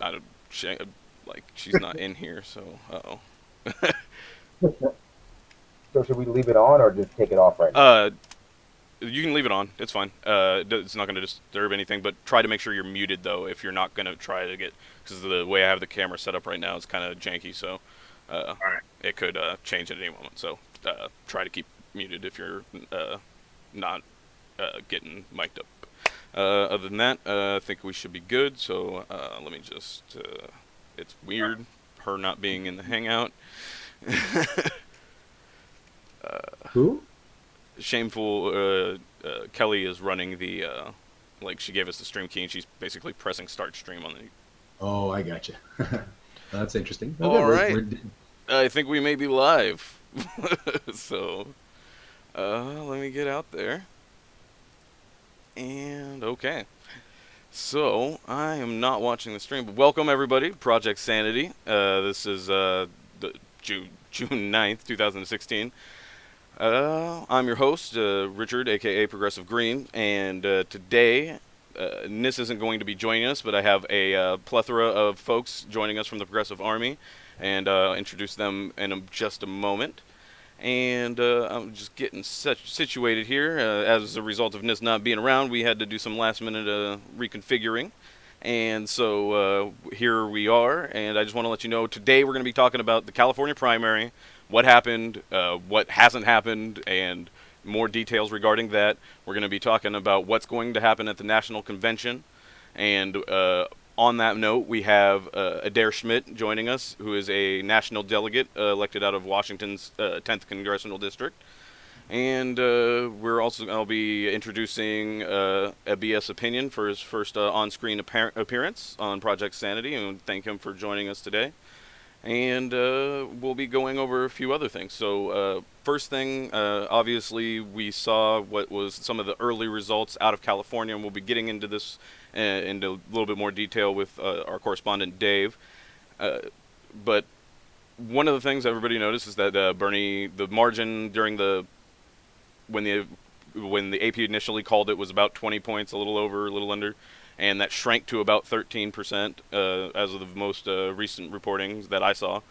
I don't, like she's not in here, so uh-oh. So should we leave it on or just take it off right now? uh, you can leave it on. It's fine. It's not going to disturb anything, but try to make sure you're muted though if you're not going to try to get, because the way I have the camera set up right now is kind of janky, so uh, All right. it could change at any moment. So try to keep muted if you're not getting mic'd up. Other than that, I think we should be good. So let me just. It's weird her not being in the hangout. Who? Shameful. Kelly is running the. Like she gave us the stream key, and she's basically pressing start stream on the. Oh, I gotcha. That's interesting. Okay, All right. we're I think we may be live. So let me get out there. And okay. So, I am not watching the stream, but welcome everybody, Project Sanity. This is the June 9th, 2016. I'm your host, Richard, aka Progressive Green, and today, Nis isn't going to be joining us, but I have a plethora of folks joining us from the Progressive Army, and I'll introduce them in just a moment. And I'm just getting situated here. As a result of Nis not being around, we had to do some last minute reconfiguring. And so here we are. And I just want to let you know today we're going to be talking about the California primary, what happened, what hasn't happened, and more details regarding that. We're going to be talking about what's going to happen at the National Convention. And on that note, we have Adair Schmidt joining us, who is a national delegate elected out of Washington's 10th Congressional District. And I'll be introducing ABS Opinion for his first on-screen appearance on Project Sanity, and thank him for joining us today. And we'll be going over a few other things. So first thing, obviously, we saw what was some of the early results out of California, and we'll be getting into this into a little bit more detail with our correspondent Dave. But one of the things everybody noticed is that Bernie, the margin during when the AP initially called it was about 20 points, a little over, a little under, and that shrank to about 13% as of the most recent reportings that I saw.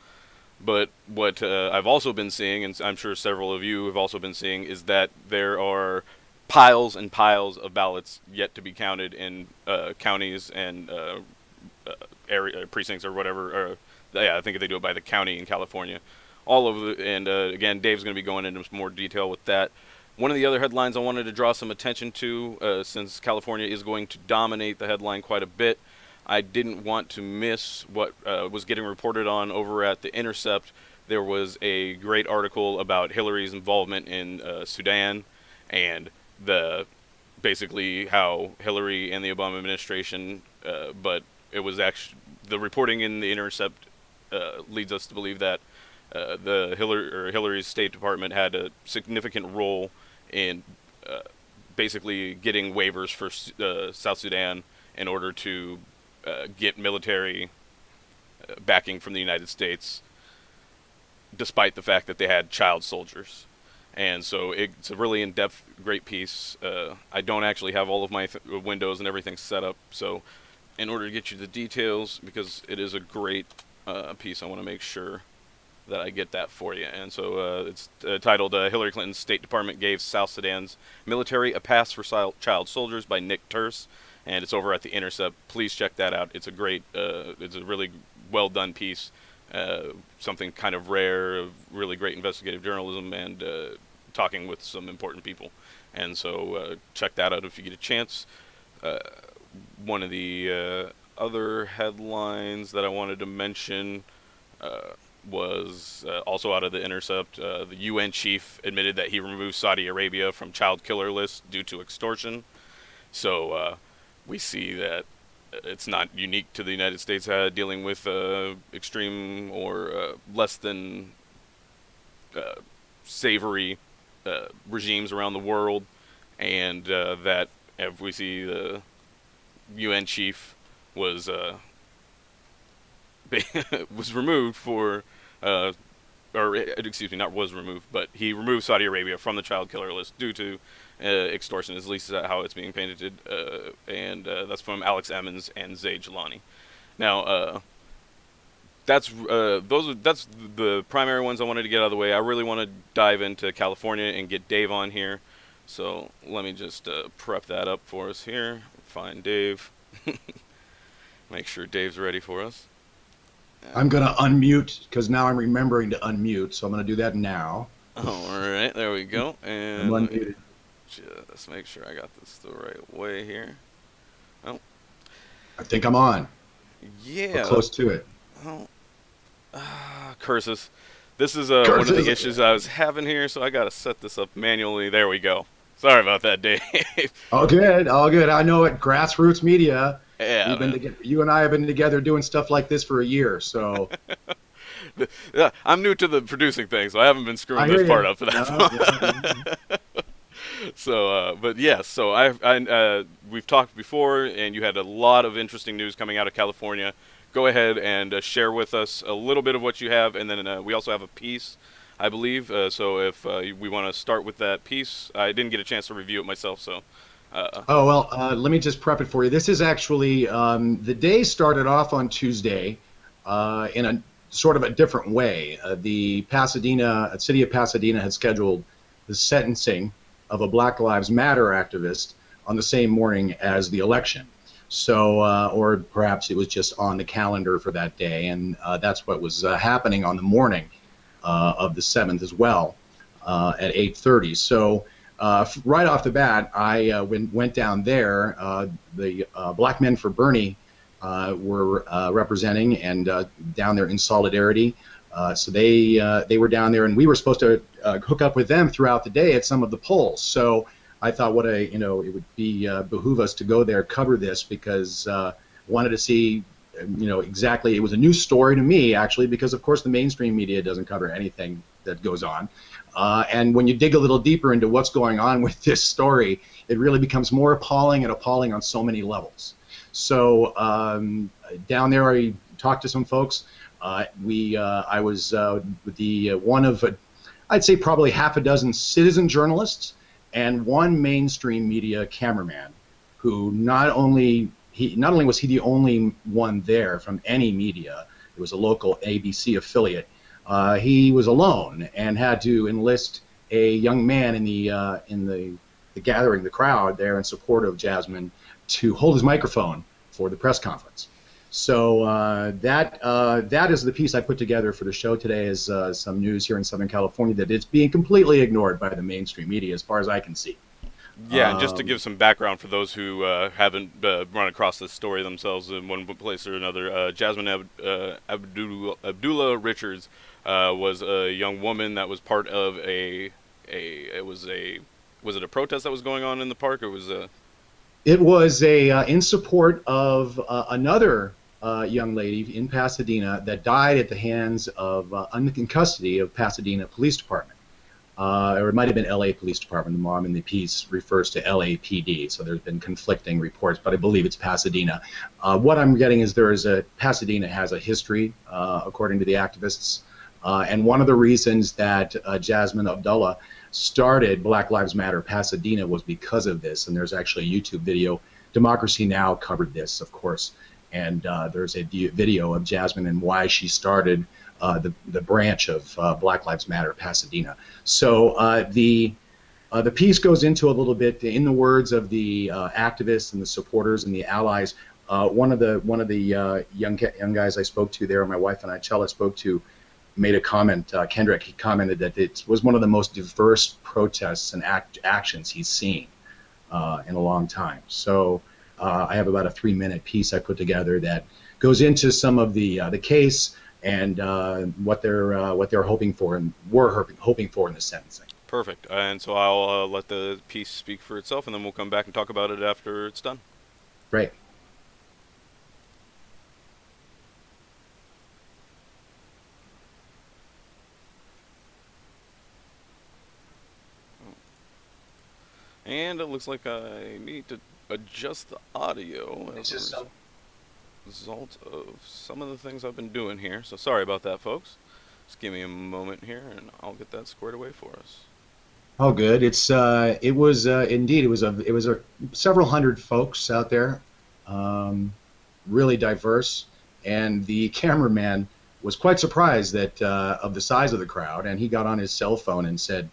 But what I've also been seeing, and I'm sure several of you have also been seeing, is that there are piles and piles of ballots yet to be counted in counties and area precincts or whatever. Yeah, I think they do it by the county in California. All of the, and again, Dave's going to be going into more detail with that. One of the other headlines I wanted to draw some attention to, since California is going to dominate the headline quite a bit, I didn't want to miss what was getting reported on over at The Intercept. There was a great article about Hillary's involvement in Sudan and the basically how Hillary and the Obama administration, but it was actually the reporting in The Intercept leads us to believe that Hillary's State Department had a significant role in basically getting waivers for South Sudan in order to get military backing from the United States, despite the fact that they had child soldiers. And so it's a really in-depth, great piece. I don't actually have all of my windows and everything set up, so in order to get you the details, because it is a great piece, I want to make sure that I get that for you. And so it's titled Hillary Clinton's State Department Gave South Sudan's Military a Pass for Child Soldiers by Nick Terse, and it's over at The Intercept. Please check that out. It's a great, it's a really well done piece, something kind of rare, really great investigative journalism, and talking with some important people. And so check that out if you get a chance. One of the other headlines that I wanted to mention was also out of The Intercept. The UN chief admitted that he removed Saudi Arabia from child killer list due to extortion. So we see that it's not unique to the United States dealing with extreme or less than savory regimes around the world, and that if we see the UN chief was was removed for or excuse me, not was removed, but he removed Saudi Arabia from the child killer list due to extortion, at least how it's being painted, and that's from Alex Emmons and Zay Jelani. Now, that's that's the primary ones I wanted to get out of the way. I really want to dive into California and get Dave on here. So let me just prep that up for us here. Find Dave. Make sure Dave's ready for us. I'm going to unmute because now I'm remembering to unmute, so I'm going to do that now. All right, there we go. I'm And unmuted. just make sure I got this the right way here. Oh, I think I'm on. yeah. Or close to it. Oh, curses. This is one of the issues I was having here, so I got to set this up manually. There we go. Sorry about that, Dave. All good, all good. I know at Grassroots Media, Yeah, you and I have been together doing stuff like this for a year, so. yeah, I'm new to the producing thing, so I haven't been screwing I hear this part you. up for that. So, but yes, so we've talked before, and you had a lot of interesting news coming out of California. Go ahead and share with us a little bit of what you have, and then we also have a piece, I believe. So if we want to start with that piece, I didn't get a chance to review it myself, so. Oh, well, let me just prep it for you. This is actually, the day started off on Tuesday in a sort of a different way. The city of Pasadena had scheduled the sentencing of a Black Lives Matter activist on the same morning as the election. So, or perhaps it was just on the calendar for that day, and that's what was happening on the morning of the 7th as well at 8:30. So, right off the bat, I went down there. The Black Men for Bernie were representing and down there in solidarity. So they were down there, and we were supposed to hook up with them throughout the day at some of the polls. So I thought, it would be behoove us to go there, cover this, because wanted to see, exactly. It was a new story to me, actually, because of course the mainstream media doesn't cover anything that goes on. And when you dig a little deeper into what's going on with this story, it really becomes more appalling and appalling on so many levels. So down there, I talked to some folks. I was one of, I'd say probably half a dozen citizen journalists and one mainstream media cameraman, who not only was he the only one there from any media. It was a local ABC affiliate. He was alone and had to enlist a young man in the gathering, the crowd there in support of Jasmine, to hold his microphone for the press conference. So that is the piece I put together for the show today. Is some news here in Southern California that it's being completely ignored by the mainstream media, as far as I can see. Yeah, and just to give some background for those who haven't run across this story themselves in one place or another, Jasmine Abdullah Richards was a young woman that was part of was it a protest that was going on in the park, or was a? It was in support of another young lady in Pasadena that died at the hands of in custody of Pasadena Police Department. Or it might have been LA Police Department. The mom in the piece refers to LAPD, so there's been conflicting reports, but I believe it's Pasadena. What I'm getting is Pasadena has a history, according to the activists, and one of the reasons that Jasmine Abdullah started Black Lives Matter Pasadena was because of this, and there's actually a YouTube video. Democracy Now! Covered this, of course, and there's a video of Jasmine and why she started the branch of Black Lives Matter Pasadena. So the piece goes into a little bit, in the words of the activists and the supporters and the allies. One of the young guys I spoke to there, my wife and I, Chella, spoke to, made a comment. Kendrick, he commented that it was one of the most diverse protests and actions he's seen in a long time. So I have about a 3-minute piece I put together that goes into some of the case and what they're hoping for and were hoping for in the sentencing. Perfect. And so I'll let the piece speak for itself, and then we'll come back and talk about it after it's done. Great. And it looks like I need to adjust the audio as a result of some of the things I've been doing here. So sorry about that, folks. Just give me a moment here, and I'll get that squared away for us. Oh, good. It was indeed. It was several hundred folks out there, really diverse. And the cameraman was quite surprised that of the size of the crowd, and he got on his cell phone and said,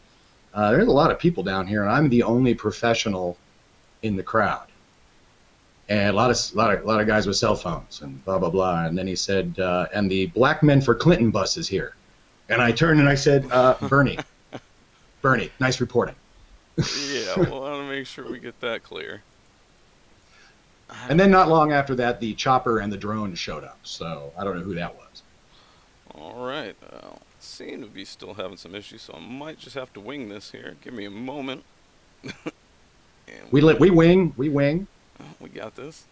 there's a lot of people down here, and I'm the only professional in the crowd. And a lot of guys with cell phones and blah, blah, blah. And then he said, and the Black Men for Clinton bus is here. And I turned and I said, Bernie, nice reporting. Yeah, we'll want to make sure we get that clear. And then not long after that, the chopper and the drone showed up. So I don't know who that was. All right. Seem to be still having some issues, so I might just have to wing this here. Give me a moment. We wing. We got this.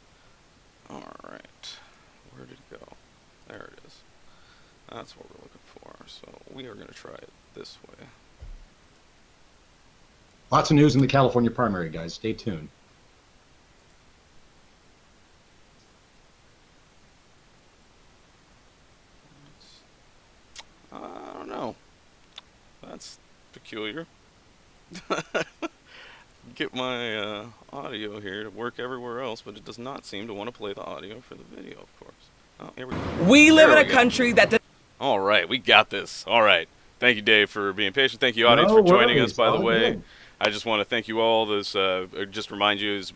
All right. Where did it go? There it is. That's what we're looking for. So we are going to try it this way. Lots of news in the California primary, guys. Stay tuned. I don't know. That's peculiar. Get my audio here to work everywhere else, but it does not seem to want to play the audio for the video, of course. Oh, here we go. We live in a country that... All right, we got this. All right. Thank you, Dave, for being patient. Thank you, audience, for joining us, by the way. Good. I just want to thank you all. This just remind you is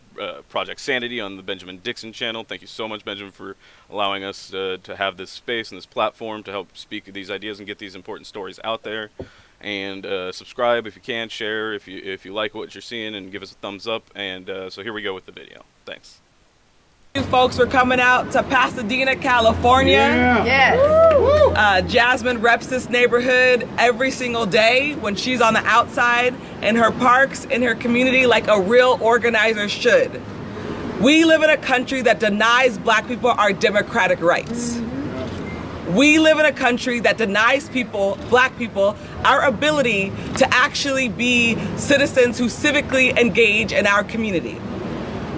Project Sanity on the Benjamin Dixon channel. Thank you so much, Benjamin, for allowing us to have this space and this platform to help speak these ideas and get these important stories out there. And subscribe if you can, share if you like what you're seeing, and give us a thumbs up. And so here we go with the video. Thanks. You folks are coming out to Pasadena, California. Yeah. Yes. Jasmine reps this neighborhood every single day when she's on the outside in her parks, in her community, like a real organizer should. We live in a country that denies Black people our democratic rights. We live in a country that denies Black people, our ability to actually be citizens who civically engage in our community.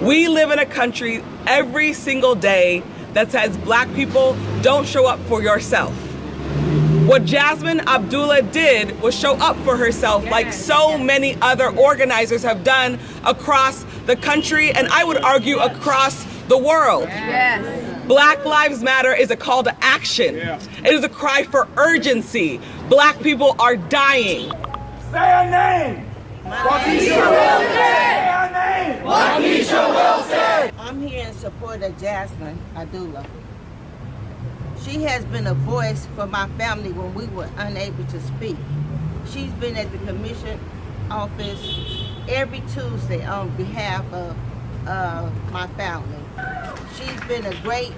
We live in a country every single day that says Black people, don't show up for yourself. What Jasmine Abdullah did was show up for herself, like so many other organizers have done across the country, and I would argue across the world. Yes. Black Lives Matter is a call to action. It is a cry for urgency. Black people are dying. Say her name! Waukesha Wilson! Say her name! Waukesha Wilson! I'm here in support of Jasmine Abdullah. She has been a voice for my family when we were unable to speak. She's been at the commission office every Tuesday on behalf of my family. She's been a great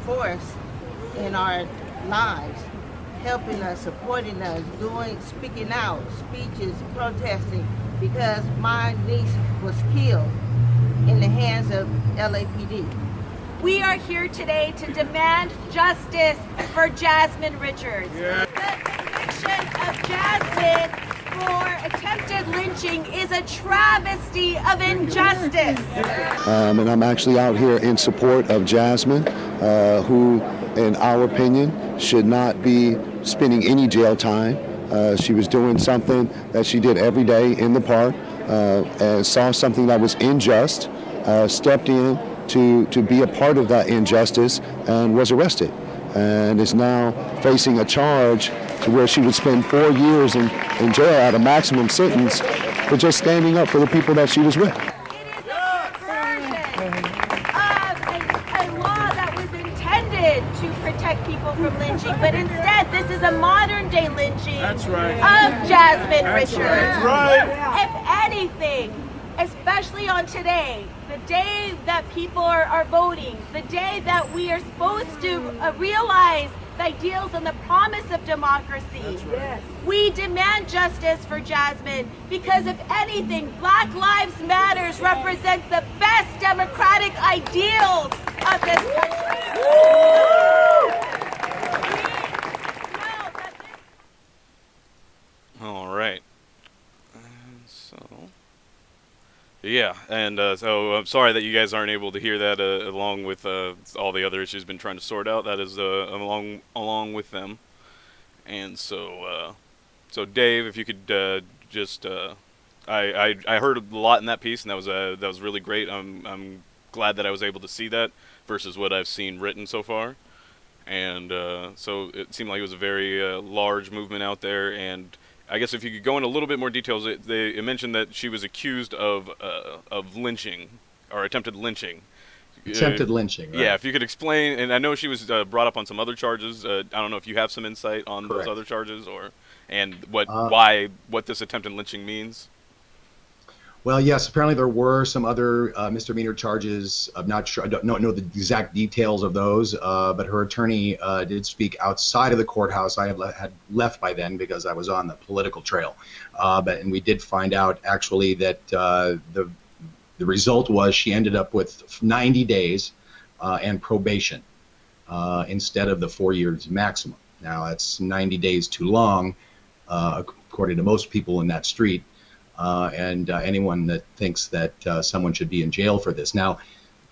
force in our lives, helping us, supporting us, speaking out, speeches, protesting, because my niece was killed in the hands of LAPD. We are here today to demand justice for Jasmine Richards. The conviction of Jasmine for attempted lynching is a travesty of injustice. And I'm actually out here in support of Jasmine, who, in our opinion, should not be spending any jail time. She was doing something that she did every day in the park, and saw something that was unjust, stepped in to be a part of that injustice, and was arrested, and is now facing a charge to where she would spend 4 years in jail at a maximum sentence for just standing up for the people that she was with. It is a perversion of a law that was intended to protect people from lynching, but instead this is a modern day lynching of Jasmine Richards. That's right. If anything, especially on today, the day that people are voting, the day that we are supposed to realize the ideals and the promise of democracy. Right. We demand justice for Jasmine because, if anything, Black Lives Matters represents the best democratic ideals of this country. All right. Yeah, and so I'm sorry that you guys aren't able to hear that along with all the other issues been trying to sort out. That is along with them. And so Dave, if you could just I heard a lot in that piece, and that was really great. I'm glad that I was able to see that. versus what I've seen written so far. And so it seemed like it was a very large movement out there. And I guess if you could go into a little bit more details, it mentioned that she was accused of lynching or attempted lynching. Attempted lynching, right? Yeah, if you could explain, and I know she was brought up on some other charges. I don't know if you have some insight on Correct. those other charges, and what this attempted lynching means. Well, yes, apparently there were some other misdemeanor charges. I'm not sure. I don't know the exact details of those, but her attorney did speak outside of the courthouse. I had left by then because I was on the political trail. And we did find out actually that the result was she ended up with 90 days and probation instead of the 4 years maximum. Now, that's 90 days too long, according to most people in that street. And anyone that thinks that someone should be in jail for this. Now,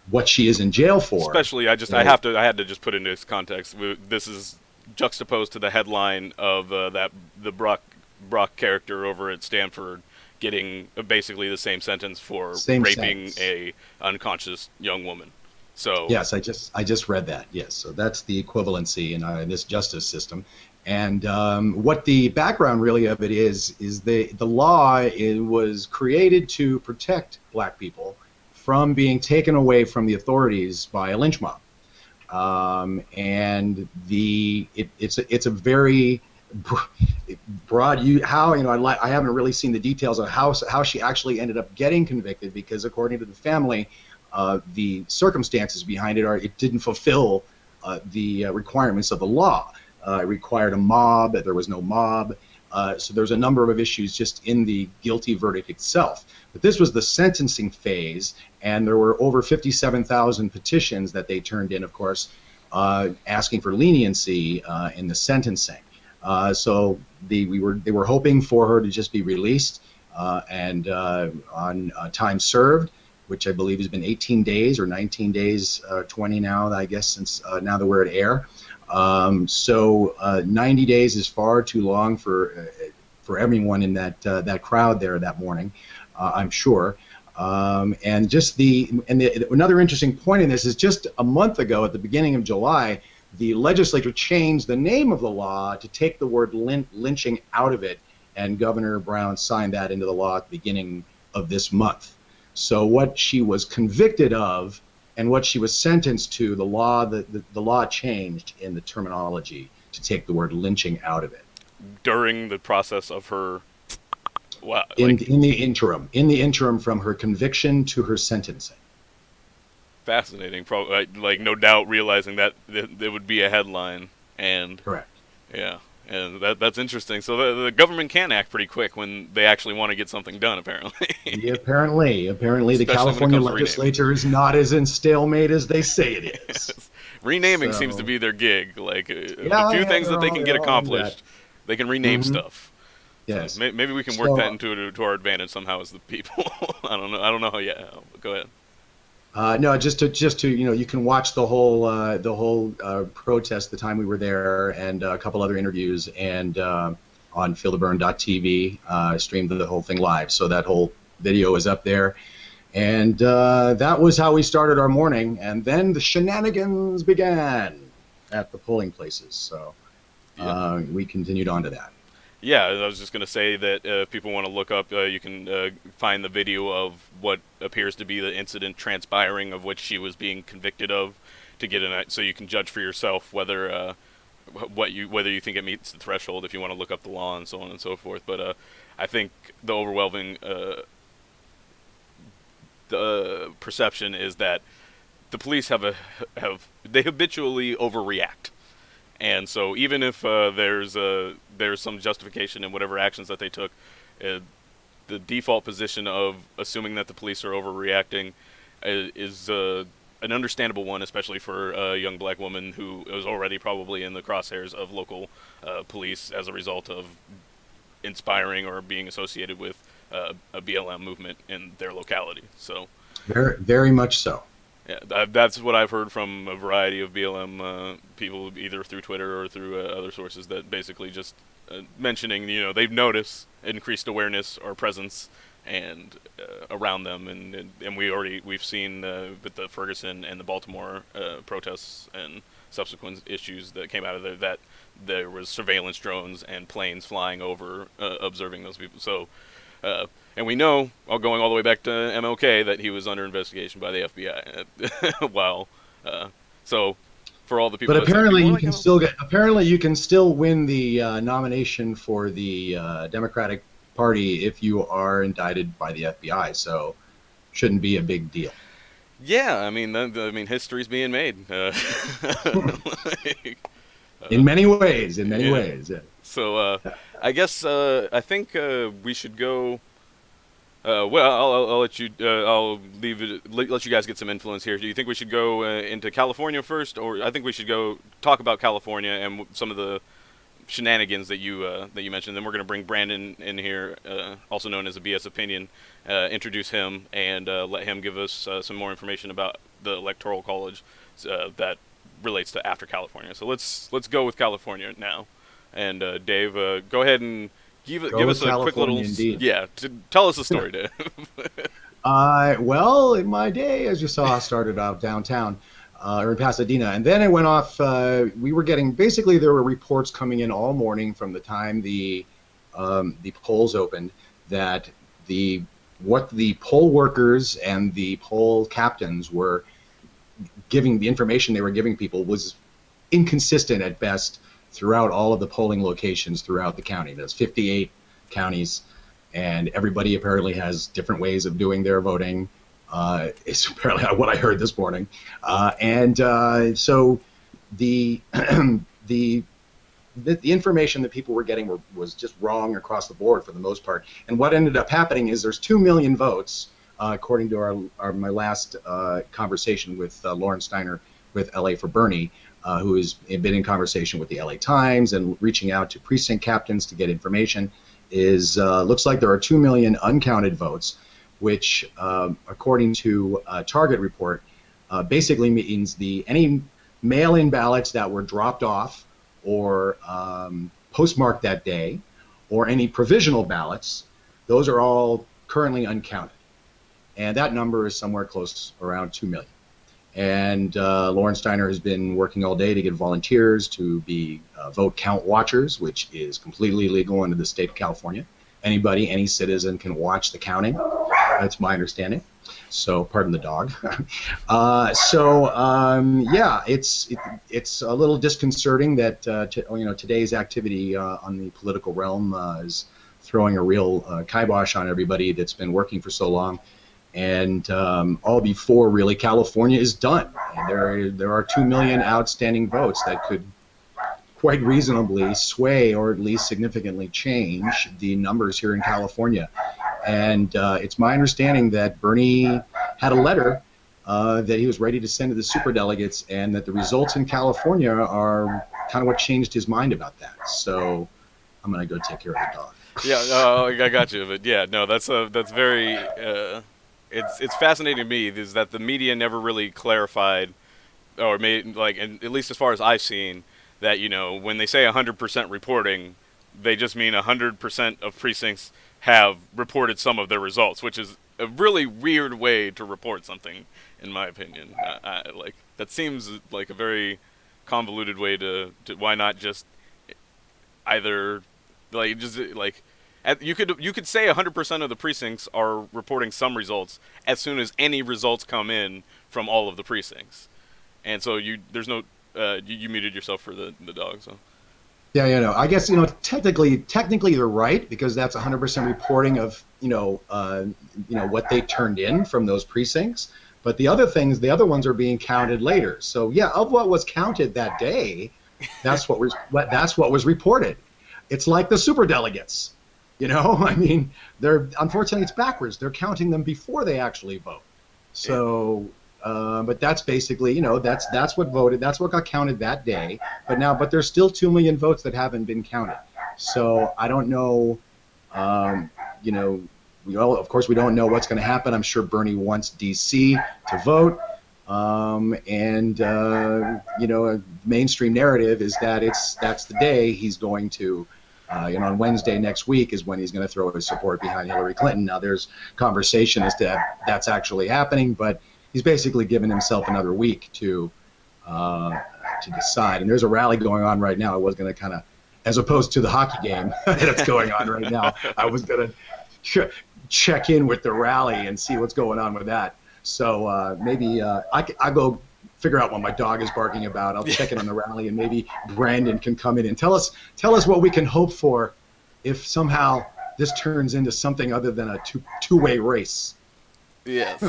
what she is in jail for... Especially, I had to just put into this context. This is juxtaposed to the headline of the Brock character over at Stanford getting basically the same sentence for raping a unconscious young woman. So yes, I just read that. Yes, so that's the equivalency in this justice system. And what the background really of it is the law was created to protect black people from being taken away from the authorities by a lynch mob. And it's a very broad. I haven't really seen the details of how she actually ended up getting convicted, because according to the family, the circumstances behind it didn't fulfill the requirements of the law. It required a mob. There was no mob. So there's a number of issues just in the guilty verdict itself. But this was the sentencing phase, and there were over 57,000 petitions that they turned in, of course, asking for leniency in the sentencing. So they were hoping for her to just be released and on time served, which I believe has been 18 days or 19 days, 20 now, I guess, since now that we're at air. So 90 days is far too long for everyone in that crowd there that morning, I'm sure. And just another interesting point in this is just a month ago, at the beginning of July, the legislature changed the name of the law to take the word lynching out of it, and Governor Brown signed that into the law at the beginning of this month. So what she was convicted of and what she was sentenced to, the law changed in the terminology to take the word lynching out of it. During the process of her, in the interim from her conviction to her sentencing. Fascinating, like no doubt realizing that it would be a headline, and correct. Yeah, and that's interesting. So the government can act pretty quick when they actually want to get something done, apparently. Yeah, apparently the California legislature is not as in stalemate as they say it is. Renaming seems to be their gig. Like the few things that they can get accomplished, they can rename stuff. Yes. So maybe we can work that to our advantage somehow as the people. I don't know how yet. Go ahead. No, just to you can watch the whole protest the time we were there, and a couple other interviews, and on feeltheburn.tv, streamed the whole thing live. So that whole video is up there, and that was how we started our morning, and then the shenanigans began at the polling places. So we continued on to that. Yeah, I was just going to say that if people want to look up, you can find the video of what appears to be the incident transpiring of which she was being convicted of, to get so you can judge for yourself whether whether you think it meets the threshold, if you want to look up the law and so on and so forth. But I think the overwhelming the perception is that the police they habitually overreact. And so even if there's some justification in whatever actions that they took, the default position of assuming that the police are overreacting is an understandable one, especially for a young black woman who is already probably in the crosshairs of local police as a result of inspiring or being associated with a BLM movement in their locality. So very, very much so. Yeah, that's what I've heard from a variety of BLM people, either through Twitter or through other sources, that basically just mentioning, they've noticed increased awareness or presence and around them, and we've seen with the Ferguson and the Baltimore protests and subsequent issues that came out of there that there was surveillance drones and planes flying over observing those people. So and we know, going all the way back to MLK, that he was under investigation by the FBI. While so for all the people, but apparently you like, can still get. Apparently, you can still win the nomination for the Democratic Party if you are indicted by the FBI. So, shouldn't be a big deal. Yeah, I mean, history's being made. In many ways. In many ways. Yeah. So, I guess I think we should go. Well, I'll let you. I'll leave it. Let you guys get some influence here. Do you think we should go into California first, or I think we should go talk about California and some of the shenanigans that you mentioned? Then we're going to bring Brandon in here, also known as a BS Opinion, introduce him and let him give us some more information about the Electoral College that relates to after California. So let's go with California now. And Dave, go ahead and give us a quick little tell us the story, Dave. Well, in my day, as you saw, I started out downtown or in Pasadena, and then it went off. We were getting there were reports coming in all morning from the time the polls opened that what the poll workers and the poll captains were giving, the information they were giving people was inconsistent at best throughout all of the polling locations throughout the county. There's 58 counties, and everybody apparently has different ways of doing their voting. It's apparently what I heard this morning. So the information that people were getting was just wrong across the board for the most part. And what ended up happening is there's 2 million votes, according to my last conversation with Lauren Steiner with LA for Bernie, who has been in conversation with the LA Times and reaching out to precinct captains to get information. Looks like there are 2 million uncounted votes, which, according to a Target report, basically means any mail-in ballots that were dropped off or postmarked that day, or any provisional ballots, those are all currently uncounted. And that number is somewhere close around 2 million. And Lauren Steiner has been working all day to get volunteers to be vote count watchers, which is completely legal under the state of California. Any citizen can watch the counting. That's my understanding. So, pardon the dog. It's a little disconcerting that today's activity on the political realm is throwing a real kibosh on everybody that's been working for so long. And all before really California is done. And there are 2 million outstanding votes that could quite reasonably sway or at least significantly change the numbers here in California. And it's my understanding that Bernie had a letter that he was ready to send to the superdelegates, and that the results in California are kind of what changed his mind about that. So I'm going to go take care of the dog. Yeah, I got you. But yeah, no, that's very. It's fascinating to me is that the media never really clarified, or made and at least as far as I've seen, that when they say 100% reporting, they just mean 100% of precincts have reported some of their results, which is a really weird way to report something, in my opinion. That seems like a very convoluted way to why not just either you could say 100% of the precincts are reporting some results as soon as any results come in from all of the precincts, and so there's no you muted yourself for the dog. So no. I guess technically they're right, because that's 100% reporting of what they turned in from those precincts. But the other ones are being counted later. So yeah, of what was counted that day, that's what was reported. It's like the superdelegates. Unfortunately, it's backwards. They're counting them before they actually vote. So, but that's basically, that's what voted. That's what got counted that day. But there's still 2 million votes that haven't been counted. So I don't know. Of course, we don't know what's going to happen. I'm sure Bernie wants D.C. to vote. A mainstream narrative is that that's the day he's going to On Wednesday next week is when he's going to throw his support behind Hillary Clinton. Now, there's conversation as to that's actually happening, but he's basically given himself another week to decide. And there's a rally going on right now. I was going to kind of, as opposed to the hockey game that's going on right now, I was going to check in with the rally and see what's going on with that. So maybe I go figure out what my dog is barking about. I'll check in on the rally, and maybe Brandon can come in and tell us what we can hope for if somehow this turns into something other than a two-way race. Yes.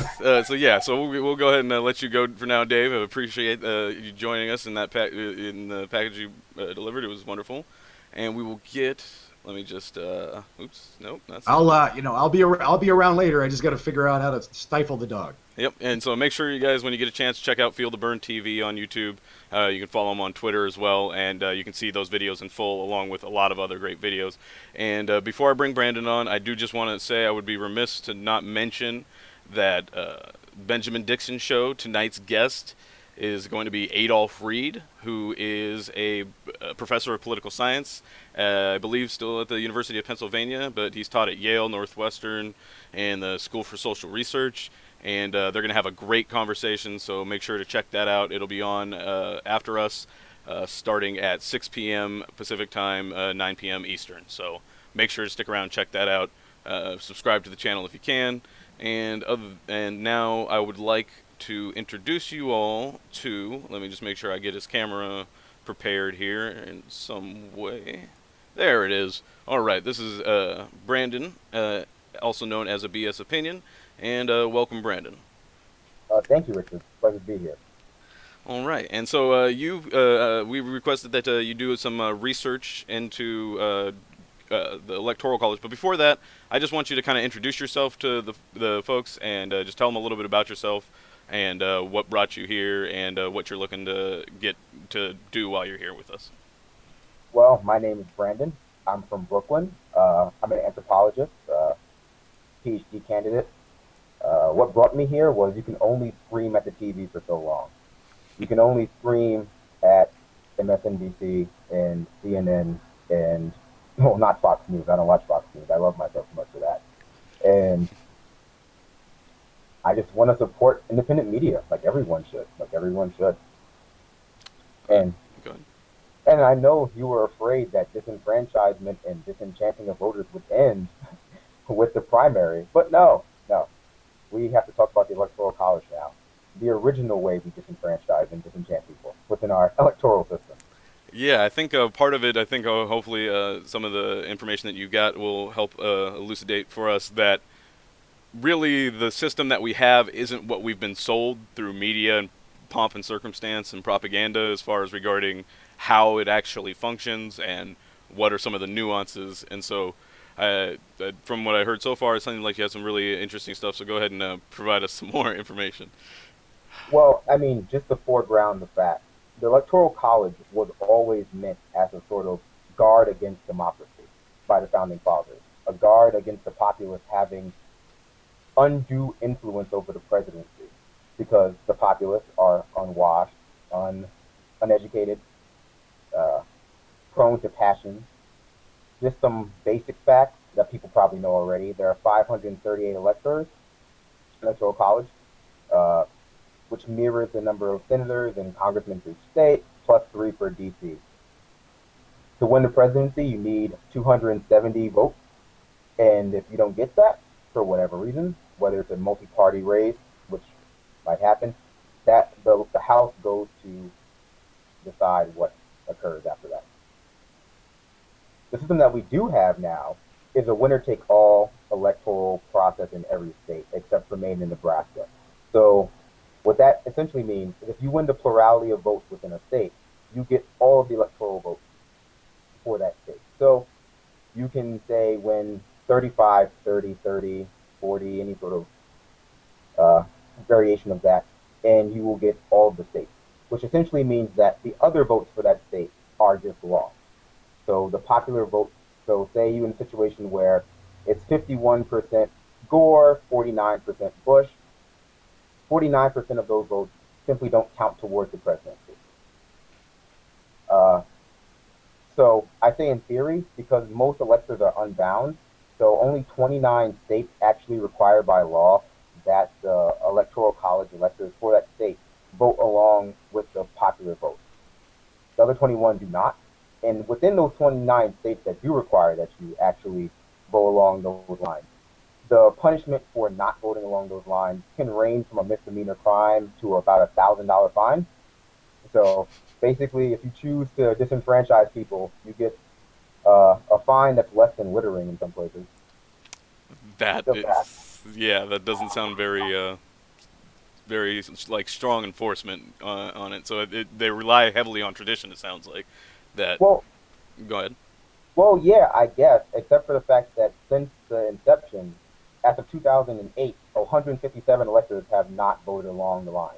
So we'll go ahead and let you go for now, Dave. I appreciate you joining us in that in the package you delivered. It was wonderful, and we will get. Let me just. Oops. Nope. That's. I'll be around later. I just got to figure out how to stifle the dog. Yep. And so make sure you guys, when you get a chance, check out Feel the Burn TV on YouTube. You can follow them on Twitter as well, and you can see those videos in full, along with a lot of other great videos. And before I bring Brandon on, I do just want to say I would be remiss to not mention that Benjamin Dixon show, tonight's guest is going to be Adolph Reed, who is a professor of political science, I believe still at the University of Pennsylvania, but he's taught at Yale, Northwestern, and the School for Social Research, and they're going to have a great conversation, so make sure to check that out. It'll be on after us, starting at 6 p.m. Pacific Time, 9 p.m. Eastern, so make sure to stick around and check that out. Subscribe to the channel if you can. And now I would like to introduce you all to, let me just make sure I get his camera prepared here in some way. There it is. All right, this is Brandon, also known as a BS Opinion, and welcome, Brandon. Thank you, Richard. Pleasure to be here. All right, and so we requested that you do some research into the Electoral College, but before that, I just want you to kind of introduce yourself to the folks and just tell them a little bit about yourself and what brought you here and what you're looking to get to do while you're here with us. Well, my name is Brandon. I'm from Brooklyn. I'm an anthropologist, PhD candidate. What brought me here was you can only scream at the TV for so long. You can only scream at MSNBC and CNN and, well, not Fox News. I don't watch Fox News. I love myself too much for that. And I just want to support independent media, like everyone should. And I know you were afraid that disenfranchisement and disenchanting of voters would end with the primary, but no. We have to talk about the Electoral College now. The original way we disenfranchise and disenchant people within our electoral system. Yeah, I think part of it, hopefully some of the information that you got will help elucidate for us that really the system that we have isn't what we've been sold through media and pomp and circumstance and propaganda as far as regarding how it actually functions and what are some of the nuances. And so from what I heard so far, it sounded like you had some really interesting stuff, so go ahead and provide us some more information. Well, I mean, just to foreground the fact, the Electoral College was always meant as a sort of guard against democracy by the Founding Fathers, a guard against the populace having undue influence over the presidency, because the populace are unwashed, uneducated, prone to passion. Just some basic facts that people probably know already. There are 538 electors, Electoral College, which mirrors the number of senators and congressmen for each state, plus 3 for D.C. To win the presidency, you need 270 votes, and if you don't get that, for whatever reason, whether it's a multi-party race, which might happen, that the House goes to decide what occurs after that. The system that we do have now is a winner-take-all electoral process in every state, except for Maine and Nebraska. So what that essentially means is if you win the plurality of votes within a state, you get all of the electoral votes for that state. So you can say win 35, 30, 30, 40, any sort of variation of that, and you will get all of the states, which essentially means that the other votes for that state are just lost. So the popular vote, so say you in a situation where it's 51% Gore, 49% Bush, 49% of those votes simply don't count towards the presidency. So I say in theory because most electors are unbound. So only 29 states actually require by law that the electoral college electors for that state vote along with the popular vote. The other 21 do not. And within those 29 states that do require that you actually vote along those lines, the punishment for not voting along those lines can range from a misdemeanor crime to about $1,000 fine. So basically, if you choose to disenfranchise people, you get a fine that's less than littering in some places. That Just that. is, yeah, that doesn't sound very like strong enforcement on it. So they rely heavily on tradition. It sounds like that. Well, Go ahead. well, yeah, I guess, except for the fact that since the inception, as of 2008, 157 electors have not voted along the line.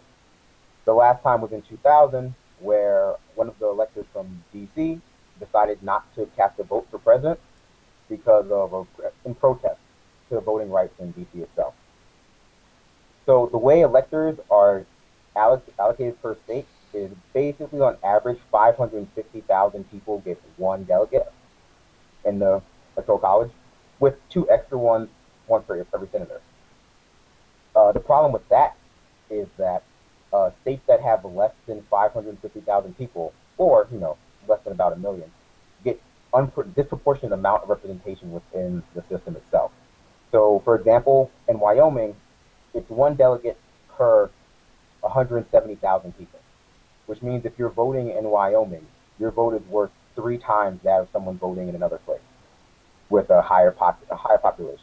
The last time was in 2000, where one of the electors from D.C. decided not to cast a vote for president because of in protest to voting rights in D.C. itself. So the way electors are allocated per state is basically on average 550,000 people get one delegate in the electoral college, with two extra ones, one for every senator. The problem with that is that states that have less than 550,000 people, or less than about a million, get disproportionate amount of representation within the system itself. So, for example, in Wyoming, it's one delegate per 170,000 people, which means if you're voting in Wyoming, your vote is worth 3 times that of someone voting in another place with a higher population.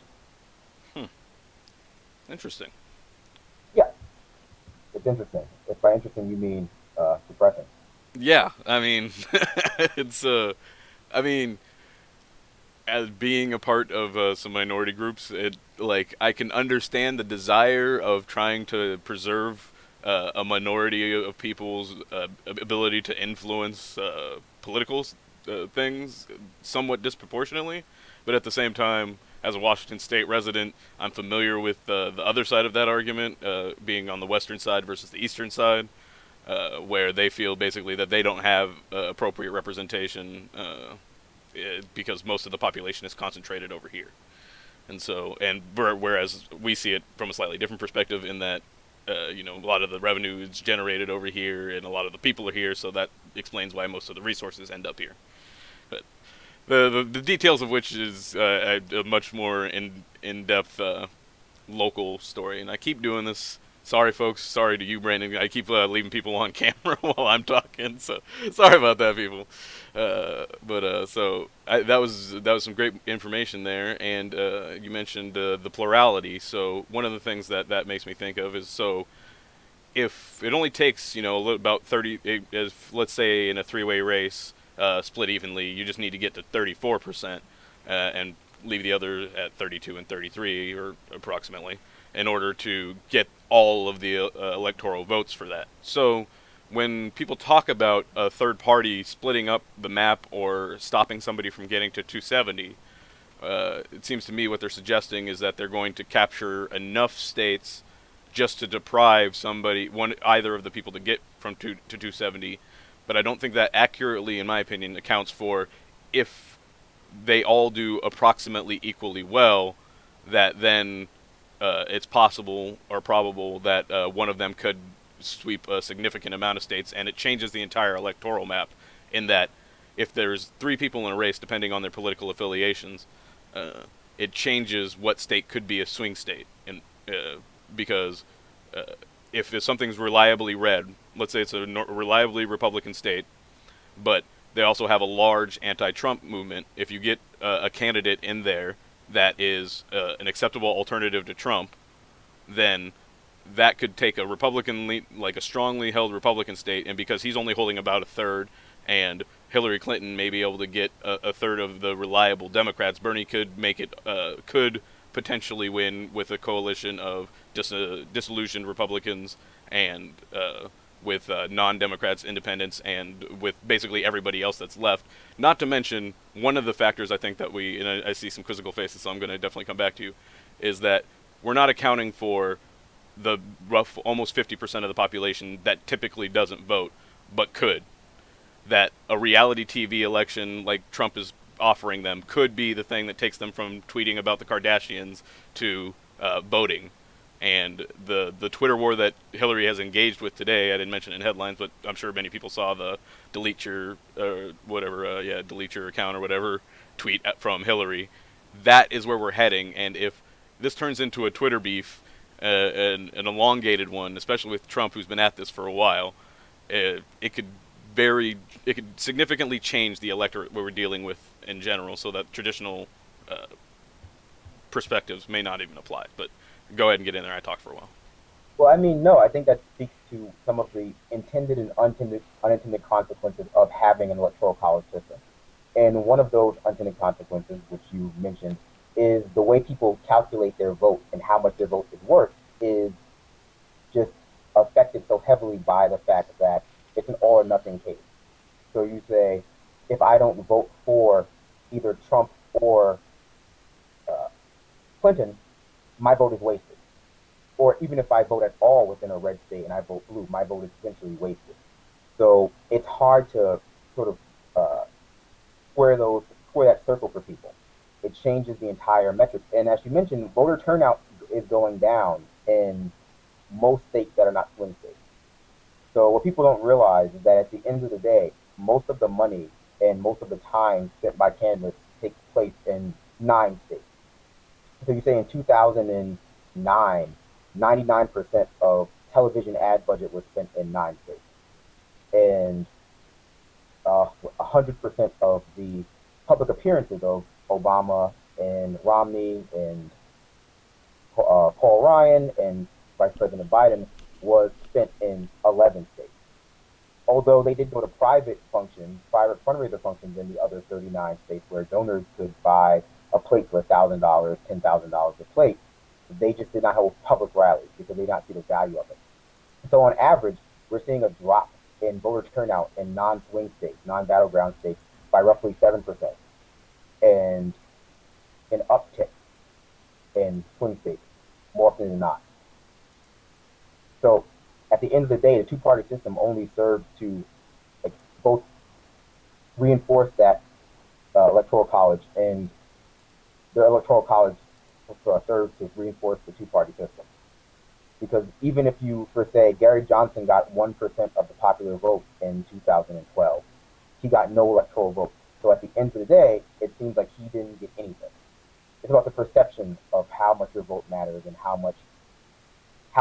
Interesting. Yeah, it's interesting. If by interesting you mean depressing. Yeah, I mean, it's I mean, as being a part of some minority groups, I can understand the desire of trying to preserve a minority of people's ability to influence political things somewhat disproportionately, but at the same time, as a Washington State resident, I'm familiar with the other side of that argument, being on the western side versus the eastern side, where they feel basically that they don't have appropriate representation because most of the population is concentrated over here. And so, whereas we see it from a slightly different perspective in that, a lot of the revenue is generated over here and a lot of the people are here, so that explains why most of the resources end up here. But the details of which is a much more in-depth local story. And I keep doing this. Sorry, folks. Sorry to you, Brandon. I keep leaving people on camera while I'm talking, so sorry about that, people. That was some great information there, and you mentioned the plurality. So one of the things that makes me think of is, so if it only takes about 30, let's say in a three-way race, split evenly, you just need to get to 34%, and leave the other at 32 and 33, or approximately, in order to get all of the electoral votes for that. So when people talk about a third party splitting up the map or stopping somebody from getting to 270, it seems to me what they're suggesting is that they're going to capture enough states just to deprive either of the people to get from 2 to 270. But I don't think that accurately, in my opinion, accounts for if they all do approximately equally well, that then it's possible or probable that one of them could sweep a significant amount of states, and it changes the entire electoral map in that if there's 3 people in a race, depending on their political affiliations, it changes what state could be a swing state. And because if something's reliably red, let's say it's a reliably Republican state, but they also have a large anti-Trump movement, if you get a candidate in there that is an acceptable alternative to Trump, then that could take a Republican, like a strongly held Republican state, and because he's only holding about a third, and Hillary Clinton may be able to get a third of the reliable Democrats, Bernie could could potentially win with a coalition of disillusioned Republicans and with non-Democrats, independents, and with basically everybody else that's left. Not to mention, one of the factors I think that and I see some quizzical faces, so I'm going to definitely come back to you, is that we're not accounting for the rough almost 50% of the population that typically doesn't vote, but could. that a reality TV election like Trump is offering them could be the thing that takes them from tweeting about the Kardashians to voting. And the Twitter war that Hillary has engaged with today, I didn't mention it in headlines, but I'm sure many people saw the delete your delete your account or whatever tweet from Hillary. That is where we're heading, and if this turns into a Twitter beef, an elongated one, especially with Trump, who's been at this for a while, it could significantly change the electorate we're dealing with in general, so that traditional perspectives may not even apply. But go ahead and get in there. I talked for a while. Well, I mean, no, I think that speaks to some of the intended and unintended consequences of having an electoral college system. And one of those unintended consequences, which you mentioned, is the way people calculate their vote and how much their vote is worth is just affected so heavily by the fact that it's an all or nothing case. So you say, if I don't vote for either Trump or Clinton, my vote is wasted. Or even if I vote at all within a red state and I vote blue, my vote is essentially wasted. So it's hard to sort of square that circle for people. It changes the entire metrics. And as you mentioned, voter turnout is going down in most states that are not swing states. So what people don't realize is that at the end of the day, most of the money and most of the time spent by candidates takes place in 9 states. So you say in 2009, 99% of television ad budget was spent in 9 states. And 100% of the public appearances of Obama and Romney and Paul Ryan and Vice President Biden was spent in 11 states. Although they did go to private fundraiser functions in the other 39 states where donors could buy a plate for $1,000, $10,000 a plate, they just did not hold public rallies because they did not see the value of it. So on average, we're seeing a drop in voter turnout in non-swing states, non-battleground states by roughly 7%, and an uptick in swing states more often than not. So at the end of the day, the two-party system only serves to both reinforce that electoral college, and the electoral college serves to reinforce the two-party system. Because even if you, for say, Gary Johnson got 1% of the popular vote in 2012, he got no electoral vote. So at the end of the day, it seems like he didn't get anything. It's about the perception of how much your vote matters and how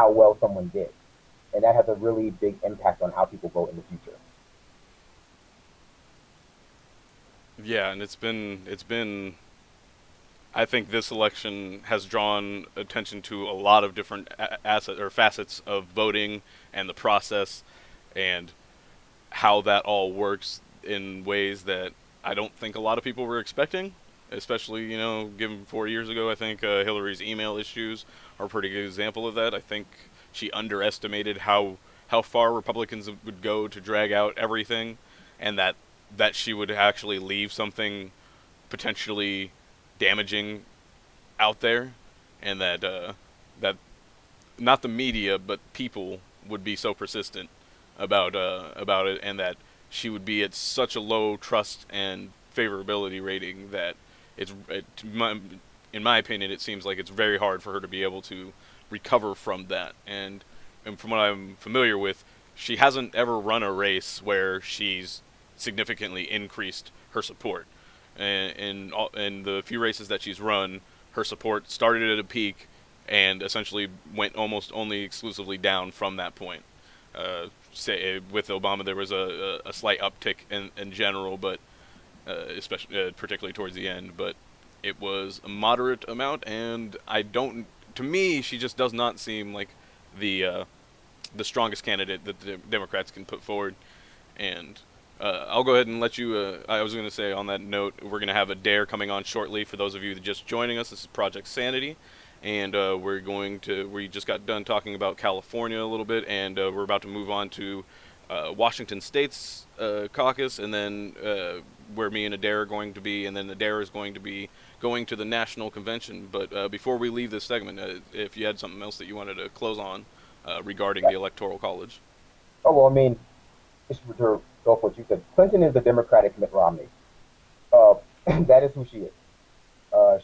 well someone did. And that has a really big impact on how people vote in the future. Yeah, and it's been I think this election has drawn attention to a lot of different facets of voting and the process and how that all works in ways that I don't think a lot of people were expecting, especially, given 4 years ago. I think Hillary's email issues are a pretty good example of that. I think she underestimated how far Republicans would go to drag out everything, and that she would actually leave something potentially damaging out there, and that not the media but people would be so persistent about it, and that she would be at such a low trust and favorability rating that in my opinion, it seems like it's very hard for her to be able to recover from that. And from what I'm familiar with, she hasn't ever run a race where she's significantly increased her support. In the few races that she's run, her support started at a peak and essentially went almost only exclusively down from that point. Say with Obama, there was a slight uptick in general, but especially particularly towards the end. But it was a moderate amount, and to me, she just does not seem like the strongest candidate that the Democrats can put forward. And I'll go ahead and let you, I was going to say on that note, we're going to have a dare coming on shortly. For those of you that are just joining us, this is Project Sanity, and we just got done talking about California a little bit, and we're about to move on to Washington State's caucus, and then where me and Adair are going to be, and then Adair is going to be going to the national convention. But before we leave this segment, if you had something else that you wanted to close on regarding the Electoral College. Oh, well, I mean, just to go for what you said. Clinton is the Democratic Mitt Romney. That is who she is.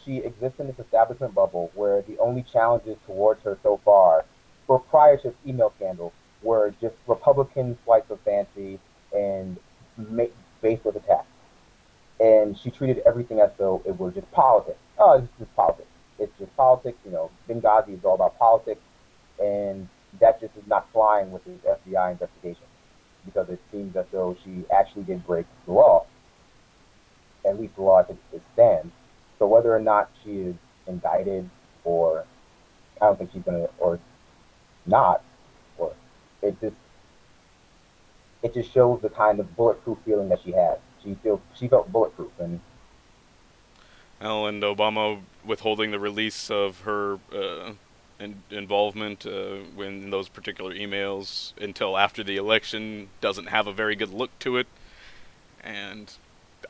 She exists in this establishment bubble where the only challenges towards her so far, or prior to this email scandal, were just Republican flights of fancy and based with attacks. And she treated everything as though it were just politics. Oh, it's just politics. It's just politics. Benghazi is all about politics, and that just is not flying with this FBI investigation because it seems as though she actually did break the law, at least the law as it stands. So whether or not she is indicted, or I don't think she's gonna, or not, or it just shows the kind of bulletproof feeling that she has. She felt bulletproof, and Obama withholding the release of her involvement in those particular emails until after the election doesn't have a very good look to it. And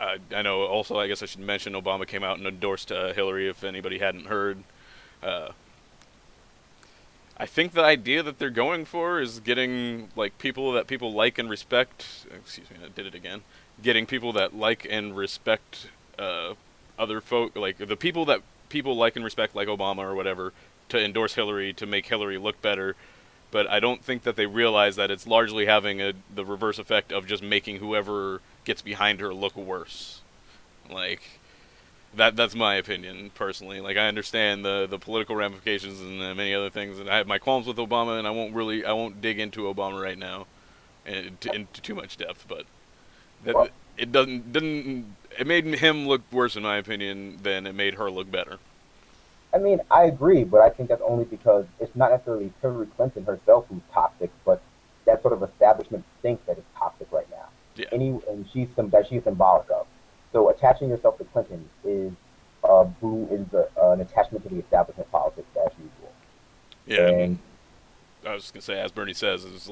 I know also, I guess I should mention, Obama came out and endorsed Hillary, if anybody hadn't heard. I think the idea that they're going for is getting people that people like and respect. Excuse me, I did it again. Getting people that like and respect other folk, like the people that people like and respect, like Obama or whatever, to endorse Hillary, to make Hillary look better. But I don't think that they realize that it's largely having the reverse effect of just making whoever gets behind her look worse. That's my opinion personally. I understand the political ramifications and many other things, and I have my qualms with Obama, and I won't dig into Obama right now into too much depth, but it made him look worse in my opinion than it made her look better. I mean, I agree, but I think that's only because it's not necessarily Hillary Clinton herself who's toxic, but that sort of establishment thinks that it's toxic right now. Yeah. And she's symbolic of. So attaching yourself to Clinton is an attachment to the establishment politics as usual. Yeah, and I was just gonna say, as Bernie says, it's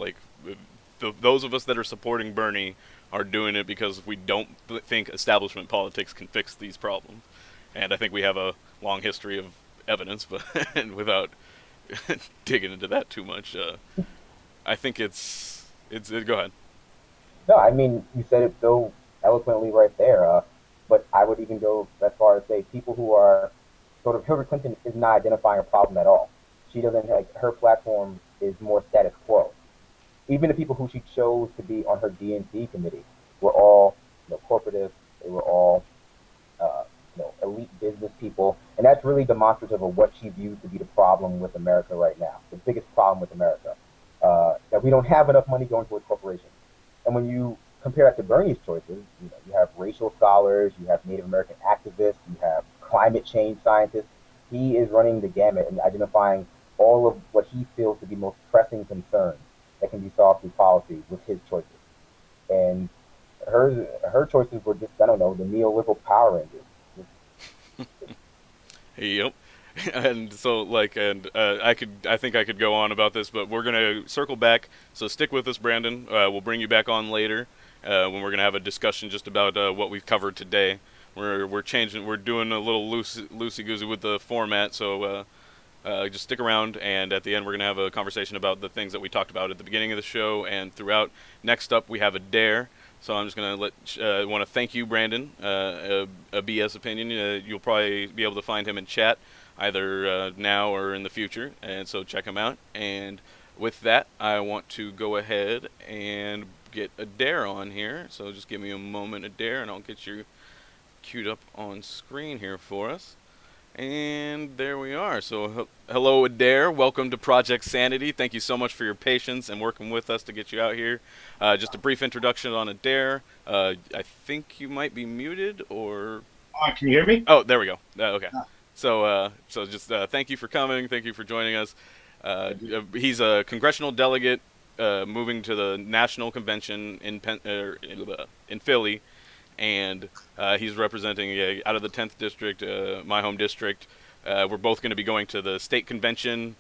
those of us that are supporting Bernie are doing it because we don't think establishment politics can fix these problems, and I think we have a long history of evidence, but and without digging into that too much, I think it's go ahead. No, I mean, you said it so eloquently right there, but I would even go as far as say people who are sort of, Hillary Clinton is not identifying a problem at all. She doesn't, her platform is more status quo. Even the people who she chose to be on her DNC committee were all corporative. They were all elite business people, and that's really demonstrative of what she views to be the problem with America right now. The biggest problem with America, that we don't have enough money going towards corporations. And when you compare that to Bernie's choices, you have racial scholars, you have Native American activists, you have climate change scientists. He is running the gamut and identifying all of what he feels to be most pressing concerns that can be solved through policy with his choices. And her choices were just, I don't know, the neoliberal Power Rangers. Yep. And so I think I could go on about this, but we're gonna circle back. So stick with us, Brandon. We'll bring you back on later when we're gonna have a discussion just about what we've covered today. We're changing. We're doing a little loosey goosey with the format. So just stick around, and at the end we're gonna have a conversation about the things that we talked about at the beginning of the show and throughout. Next up, we have a dare. So I'm just going to want to thank you, Brandon, a BS opinion. You'll probably be able to find him in chat either now or in the future, and so check him out. And with that, I want to go ahead and get a dare on here. So just give me a moment, a dare, and I'll get you queued up on screen here for us. And there we are. So hello, Adair. Welcome to Project Sanity. Thank you so much for your patience and working with us to get you out here. Just a brief introduction on Adair. I think you might be muted, or... Can you hear me? Oh, there we go. Okay. So just thank you for coming. Thank you for joining us. He's a congressional delegate moving to the national convention in Philly. And he's representing out of the 10th district, my home district. We're both going to be going to the state convention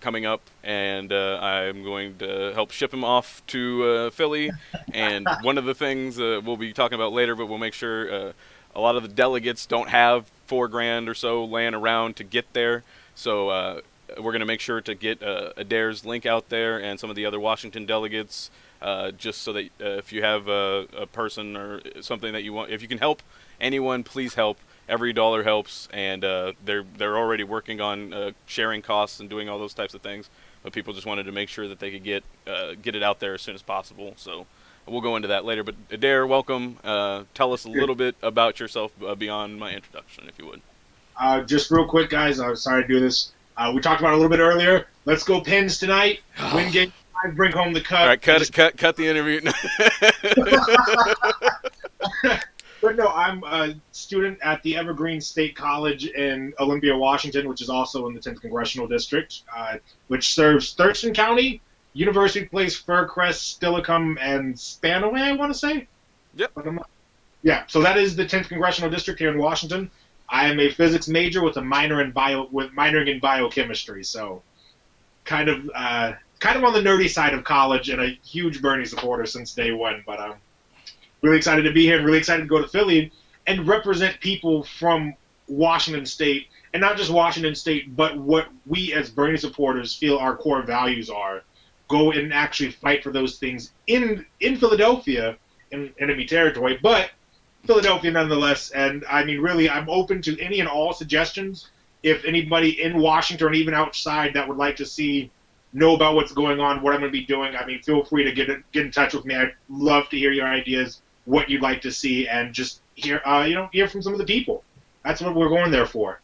coming up, and I'm going to help ship him off to Philly. And one of the things we'll be talking about later, but we'll make sure a lot of the delegates don't have $4,000 or so laying around to get there. So we're going to make sure to get Adair's link out there and some of the other Washington delegates. just so that if you have a person or something that you want, if you can help anyone, please help. Every dollar helps, and they're already working on sharing costs and doing all those types of things. But people just wanted to make sure that they could get it out there as soon as possible. So we'll go into that later. But Adair, welcome. Tell us a little bit about yourself beyond my introduction, if you would. Just real quick, guys. I'm sorry to do this. We talked about it a little bit earlier. Let's go Pens tonight. Win game 5, bring home the cup. All right, cut the interview. But no, I'm a student at the Evergreen State College in Olympia, Washington, which is also in the 10th Congressional District, which serves Thurston County, University Place, Faircrest, Steilacoom, and Spanaway, I want to say. Yep. Yeah, so that is the 10th Congressional District here in Washington. I am a physics major with a minoring in biochemistry, so kind of on the nerdy side of college and a huge Bernie supporter since day one. But really excited to be here and really excited to go to Philly and represent people from Washington State, and not just Washington State, but what we as Bernie supporters feel our core values are. Go and actually fight for those things in Philadelphia, in enemy territory, but Philadelphia nonetheless. And I mean, really, I'm open to any and all suggestions. If anybody in Washington or even outside that would like to know about what's going on, what I'm going to be doing, I mean, feel free to get in touch with me. I'd love to hear your ideas, what you'd like to see, and just hear from some of the people. That's what we're going there for.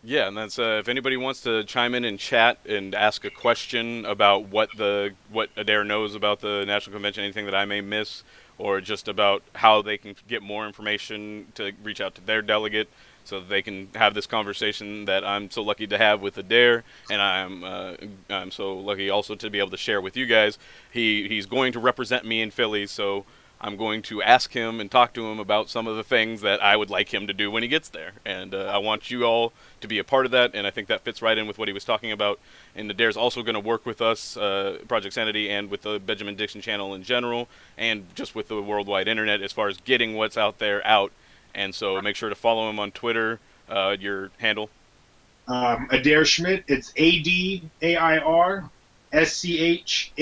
Yeah, and that's if anybody wants to chime in and chat and ask a question about what Adair knows about the National Convention, anything that I may miss, or just about how they can get more information to reach out to their delegate so that they can have this conversation that I'm so lucky to have with Adair, and I'm so lucky also to be able to share with you guys. He's going to represent me in Philly, so I'm going to ask him and talk to him about some of the things that I would like him to do when he gets there. And I want you all to be a part of that, and I think that fits right in with what he was talking about. And Adair's also going to work with us, Project Sanity, and with the Benjamin Dixon channel in general, and just with the worldwide internet as far as getting what's out there out. And so make sure to follow him on Twitter, your handle. Adair Schmidt, it's ADAIR SCHMIDT.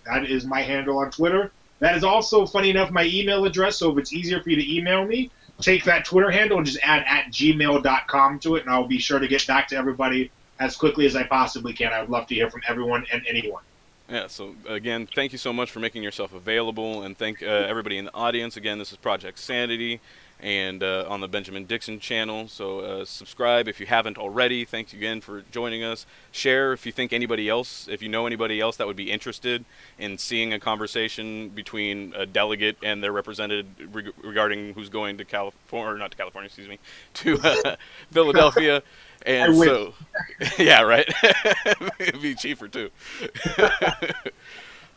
That is my handle on Twitter. That is also, funny enough, my email address, so if it's easier for you to email me, take that Twitter handle and just add @gmail.com to it, and I'll be sure to get back to everybody as quickly as I possibly can. I would love to hear from everyone and anyone. Yeah, so again, thank you so much for making yourself available, and thank everybody in the audience. Again, this is Project Sanity, and on the Benjamin Dixon channel, so subscribe if you haven't already. Thanks again for joining us. Share if you think if you know anybody else that would be interested in seeing a conversation between a delegate and their representative regarding who's going to to Philadelphia. And so, yeah, right. It'd be cheaper too.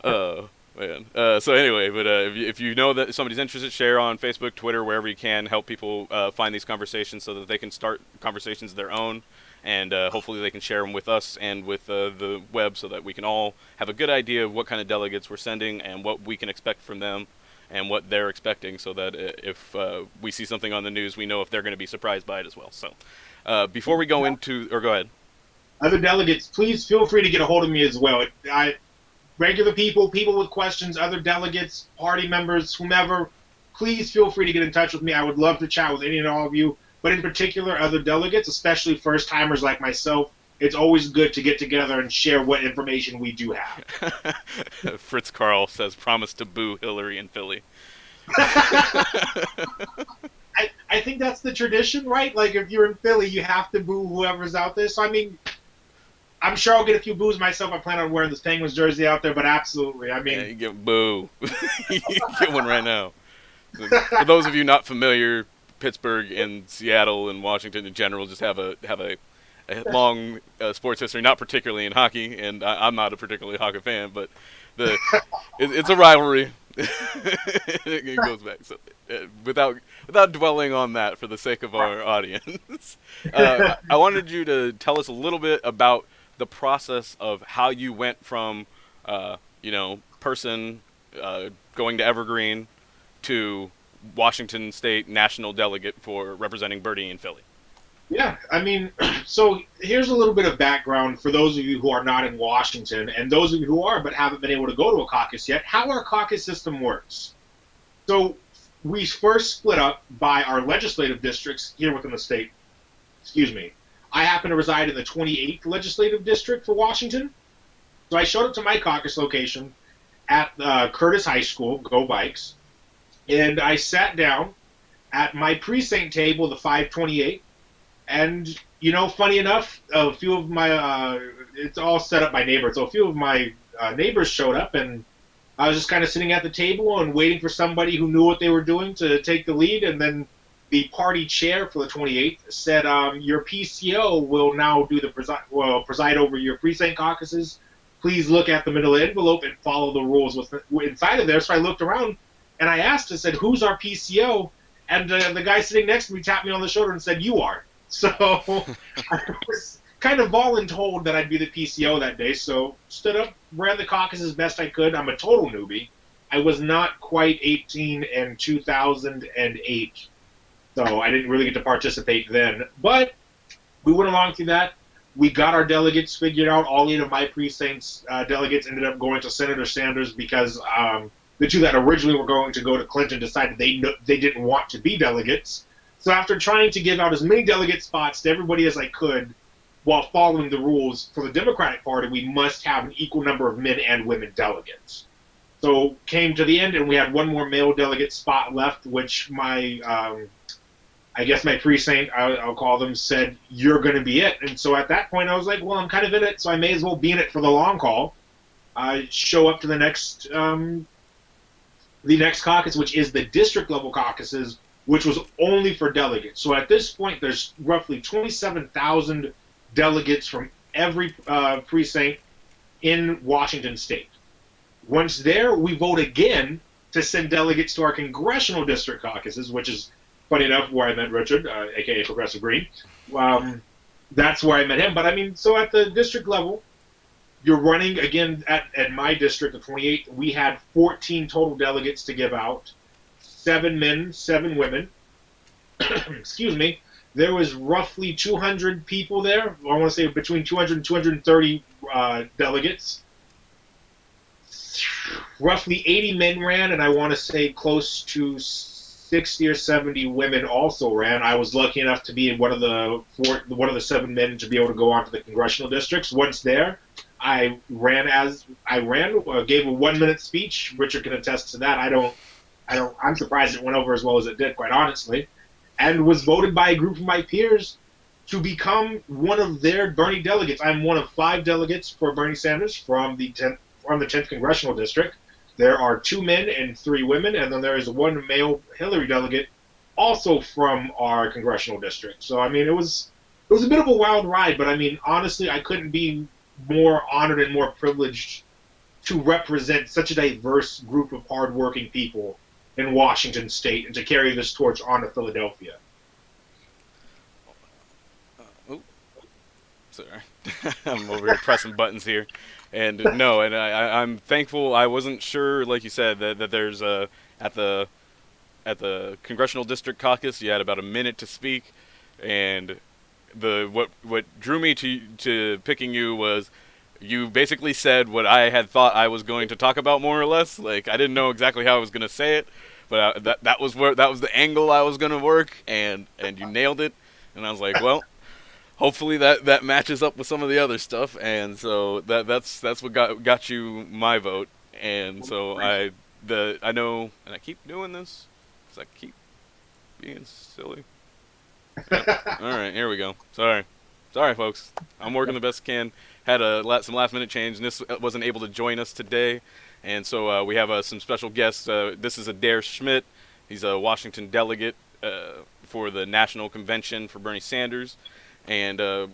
Man. So anyway, but if you know that somebody's interested, share on Facebook, Twitter, wherever you can. Help people find these conversations so that they can start conversations of their own, and hopefully they can share them with us and with the web so that we can all have a good idea of what kind of delegates we're sending and what we can expect from them and what they're expecting, so that if we see something on the news, we know if they're going to be surprised by it as well. So before we go into, or go ahead. Other delegates, please feel free to get a hold of me as well. Regular people with questions, other delegates, party members, whomever, please feel free to get in touch with me. I would love to chat with any and all of you, but in particular, other delegates, especially first-timers like myself. It's always good to get together and share what information we do have. Fritz Carl says, promise to boo Hillary in Philly. I think that's the tradition, right? Like, if you're in Philly, you have to boo whoever's out there. So, I mean, I'm sure I'll get a few boos myself. I plan on wearing this Penguins jersey out there, but absolutely. I mean, yeah, you get boo. You get one right now. For those of you not familiar, Pittsburgh and Seattle and Washington in general just have a long sports history, not particularly in hockey, and I'm not a particularly hockey fan, but it's a rivalry. It goes back. So, without dwelling on that for the sake of our audience, I wanted you to tell us a little bit about the process of how you went from, person going to Evergreen to Washington State National Delegate for representing Bernie in Philly. Yeah, I mean, so here's a little bit of background for those of you who are not in Washington, and those of you who are but haven't been able to go to a caucus yet, how our caucus system works. So we first split up by our legislative districts here within the state. Excuse me. I happen to reside in the 28th legislative district for Washington. So I showed up to my caucus location at Curtis High School, go Bikes, and I sat down at my precinct table, the 528. And, you know, funny enough, a few of my, it's all set up by neighbors. So a few of my neighbors showed up, and I was just kind of sitting at the table and waiting for somebody who knew what they were doing to take the lead. And then the party chair for the 28th said, your PCO will now do the preside over your precinct caucuses. Please look at the middle envelope and follow the rules inside of there. So I looked around, and I asked, I said, who's our PCO? And the guy sitting next to me tapped me on the shoulder and said, you are. So I was kind of voluntold that I'd be the PCO that day. So stood up, ran the caucus as best I could. I'm a total newbie. I was not quite 18 in 2008, so I didn't really get to participate then. But we went along through that. We got our delegates figured out. All 8 of my precincts delegates ended up going to Senator Sanders because the 2 that originally were going to go to Clinton decided they didn't want to be delegates. So after trying to give out as many delegate spots to everybody as I could, while following the rules for the Democratic Party, we must have an equal number of men and women delegates. So came to the end, and we had one more male delegate spot left, which my, I guess my precinct, I'll call them, said, you're going to be it. And so at that point, I was like, well, I'm kind of in it, so I may as well be in it for the long haul. I show up to the next caucus, which is the district level caucuses, which was only for delegates. So at this point, there's roughly 27,000 delegates from every precinct in Washington state. Once there, we vote again to send delegates to our congressional district caucuses, which is, funny enough, where I met Richard, a.k.a. Progressive Green. That's where I met him. But, I mean, so at the district level, you're running, again, at my district, the 28th, we had 14 total delegates to give out. 7 men, 7 women. Excuse me. There was roughly 200 people there. I want to say between 200 and 230 delegates. Roughly 80 men ran, and I want to say close to 60 or 70 women also ran. I was lucky enough to be one of the 7 men to be able to go on to the congressional districts. Once there, I gave a 1-minute speech. Richard can attest to that. I'm surprised it went over as well as it did, quite honestly, and was voted by a group of my peers to become one of their Bernie delegates. I'm one of 5 delegates for Bernie Sanders from the 10th congressional district. There are 2 men and 3 women, and then there is 1 male Hillary delegate, also from our congressional district. So I mean, it was a bit of a wild ride, but I mean, honestly, I couldn't be more honored and more privileged to represent such a diverse group of hardworking people in Washington state and to carry this torch on to Philadelphia. Sorry. I'm over here pressing buttons here. And no, and I'm thankful. I wasn't sure, like you said, that there's at the congressional district caucus, you had about a minute to speak, and what drew me to picking you was you basically said what I had thought I was going to talk about, more or less. Like, I didn't know exactly how I was going to say it, but that was the angle I was going to work, and you nailed it. And I was like, well, hopefully that matches up with some of the other stuff, and so that's what got you my vote. And so I know, and I keep doing this because I keep being silly. All right, here we go. Sorry, folks. I'm working the best I can. Had some last-minute change. Nis wasn't able to join us today, and so we have some special guests. This is Adair Schmidt. He's a Washington delegate for the National Convention for Bernie Sanders. And I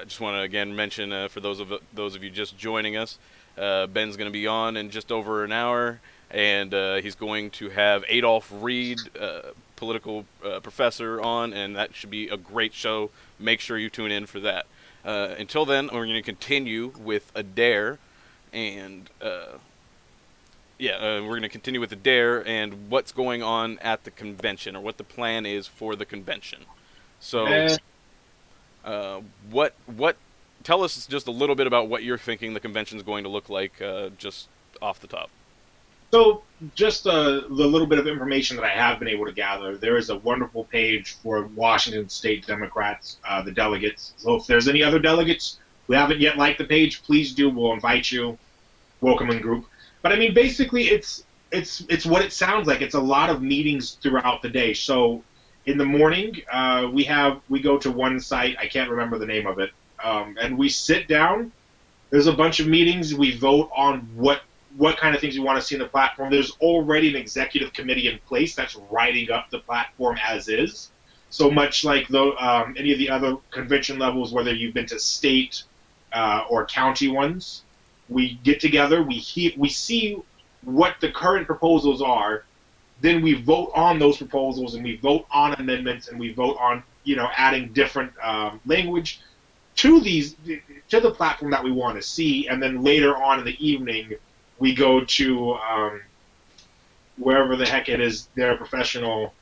just want to again mention for those of you just joining us, Ben's going to be on in just over an hour, and he's going to have Adolph Reed, political professor, on, and that should be a great show. Make sure you tune in for that. Until then, we're going to continue with Adair, and we're going to continue with Adair and what's going on at the convention, or what the plan is for the convention. So. What tell us just a little bit about what you're thinking the convention is going to look like, just off the top. So, just the little bit of information that I have been able to gather, there is a wonderful page for Washington State Democrats, the delegates. So, if there's any other delegates who haven't yet liked the page, please do. We'll invite you. Welcome in group. But I mean, basically, it's what it sounds like. It's a lot of meetings throughout the day. So, in the morning, we go to one site. I can't remember the name of it, and we sit down. There's a bunch of meetings. We vote on what kind of things we want to see in the platform. There's already an executive committee in place that's writing up the platform as is. So much like any of the other convention levels, whether you've been to state or county ones, we get together, we see what the current proposals are, then we vote on those proposals, and we vote on amendments, and we vote on adding different language to the platform that we want to see, and then later on in the evening, we go to wherever the heck it is their professional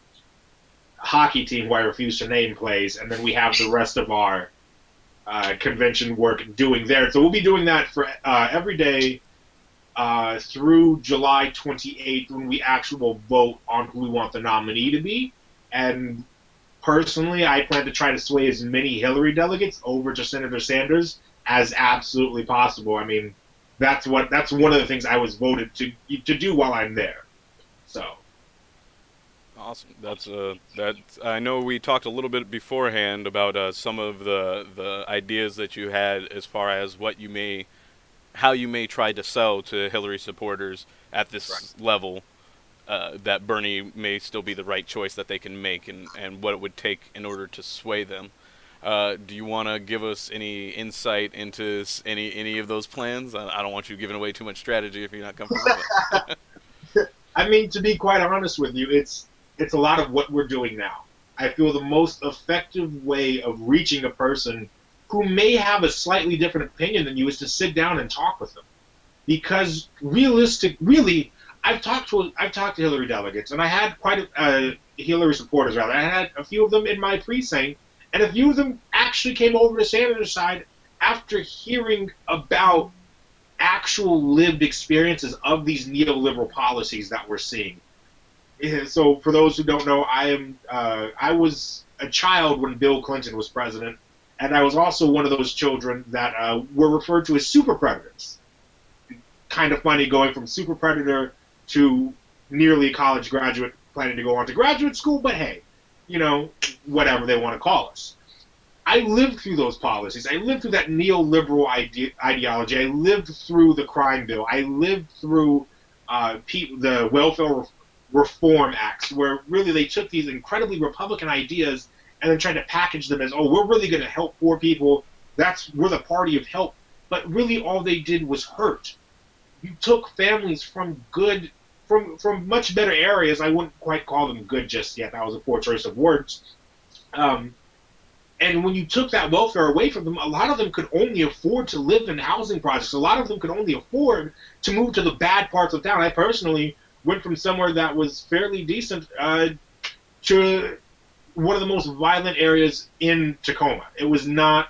hockey team, who I refuse to name, plays, and then we have the rest of our convention work doing there. So we'll be doing that for every day through July 28th, when we actually will vote on who we want the nominee to be. And personally, I plan to try to sway as many Hillary delegates over to Senator Sanders as absolutely possible. I mean, that's one of the things I was voted to do while I'm there. So Awesome. That's I know we talked a little bit beforehand about some of the ideas that you had as far as how you may try to sell to Hillary supporters at this level, that Bernie may still be the right choice that they can make, and what it would take in order to sway them. Do you want to give us any insight into any of those plans? I don't want you giving away too much strategy if you're not comfortable with it. I mean, to be quite honest with you, it's a lot of what we're doing now. I feel the most effective way of reaching a person who may have a slightly different opinion than you is to sit down and talk with them. Because really, I've talked to Hillary delegates, and I had quite Hillary supporters, rather. I had a few of them in my precinct, and a few of them actually came over to Sanders' side after hearing about actual lived experiences of these neoliberal policies that we're seeing. So for those who don't know, I was a child when Bill Clinton was president, and I was also one of those children that were referred to as super predators. Kind of funny going from super predator to nearly a college graduate planning to go on to graduate school, but hey, whatever they want to call us. I lived through those policies. I lived through that neoliberal ideology. I lived through the crime bill. I lived through the welfare reform acts, where really they took these incredibly Republican ideas and then tried to package them as, oh, we're really going to help poor people. We're the party of help. But really all they did was hurt. You took families from much better areas. I wouldn't quite call them good just yet. That was a poor choice of words. And when you took that welfare away from them, a lot of them could only afford to live in housing projects. A lot of them could only afford to move to the bad parts of town. I personally went from somewhere that was fairly decent to one of the most violent areas in Tacoma. It's not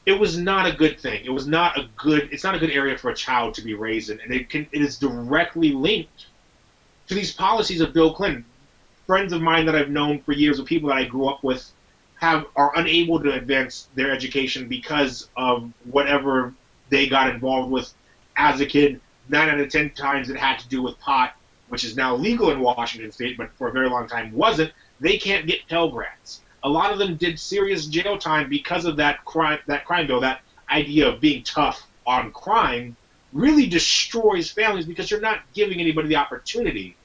a good thing. It's not a good area for a child to be raised in, and it is directly linked to these policies of Bill Clinton. Friends of mine that I've known for years, or people that I grew up with, are unable to advance their education because of whatever they got involved with as a kid. 9 out of 10 times it had to do with pot, which is now legal in Washington State, but for a very long time wasn't. They can't get Pell Grants. A lot of them did serious jail time because of that crime bill. That idea of being tough on crime really destroys families, because you're not giving anybody the opportunity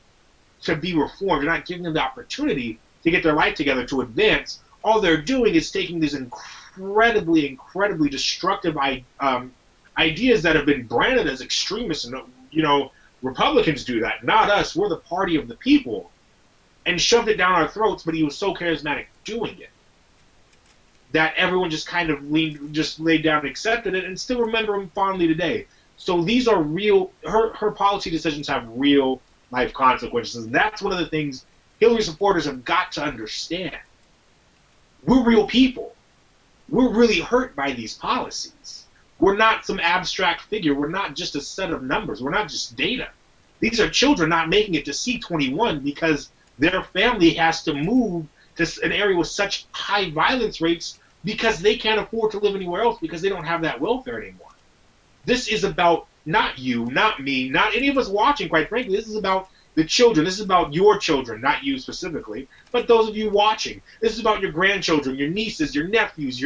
to be reformed. You're not giving them the opportunity to get their life together, to advance. All they're doing is taking these incredibly, incredibly destructive ideas that have been branded as extremists, and Republicans do that, not us. We're the party of the people, and shoved it down our throats. But he was so charismatic doing it that everyone just kind of laid down and accepted it, and still remember him fondly today. So these are real. Her policy decisions have real life consequences, and that's one of the things Hillary supporters have got to understand. we're real people. We're really hurt by these policies. We're not some abstract figure. We're not just a set of numbers. We're not just data. These are children not making it to C21 because their family has to move to an area with such high violence rates because they can't afford to live anywhere else because they don't have that welfare anymore. This is about not you, not me, not any of us watching, quite frankly. This is about the children. This is about your children, not you specifically, but those of you watching. This is about your grandchildren, your nieces, your nephews,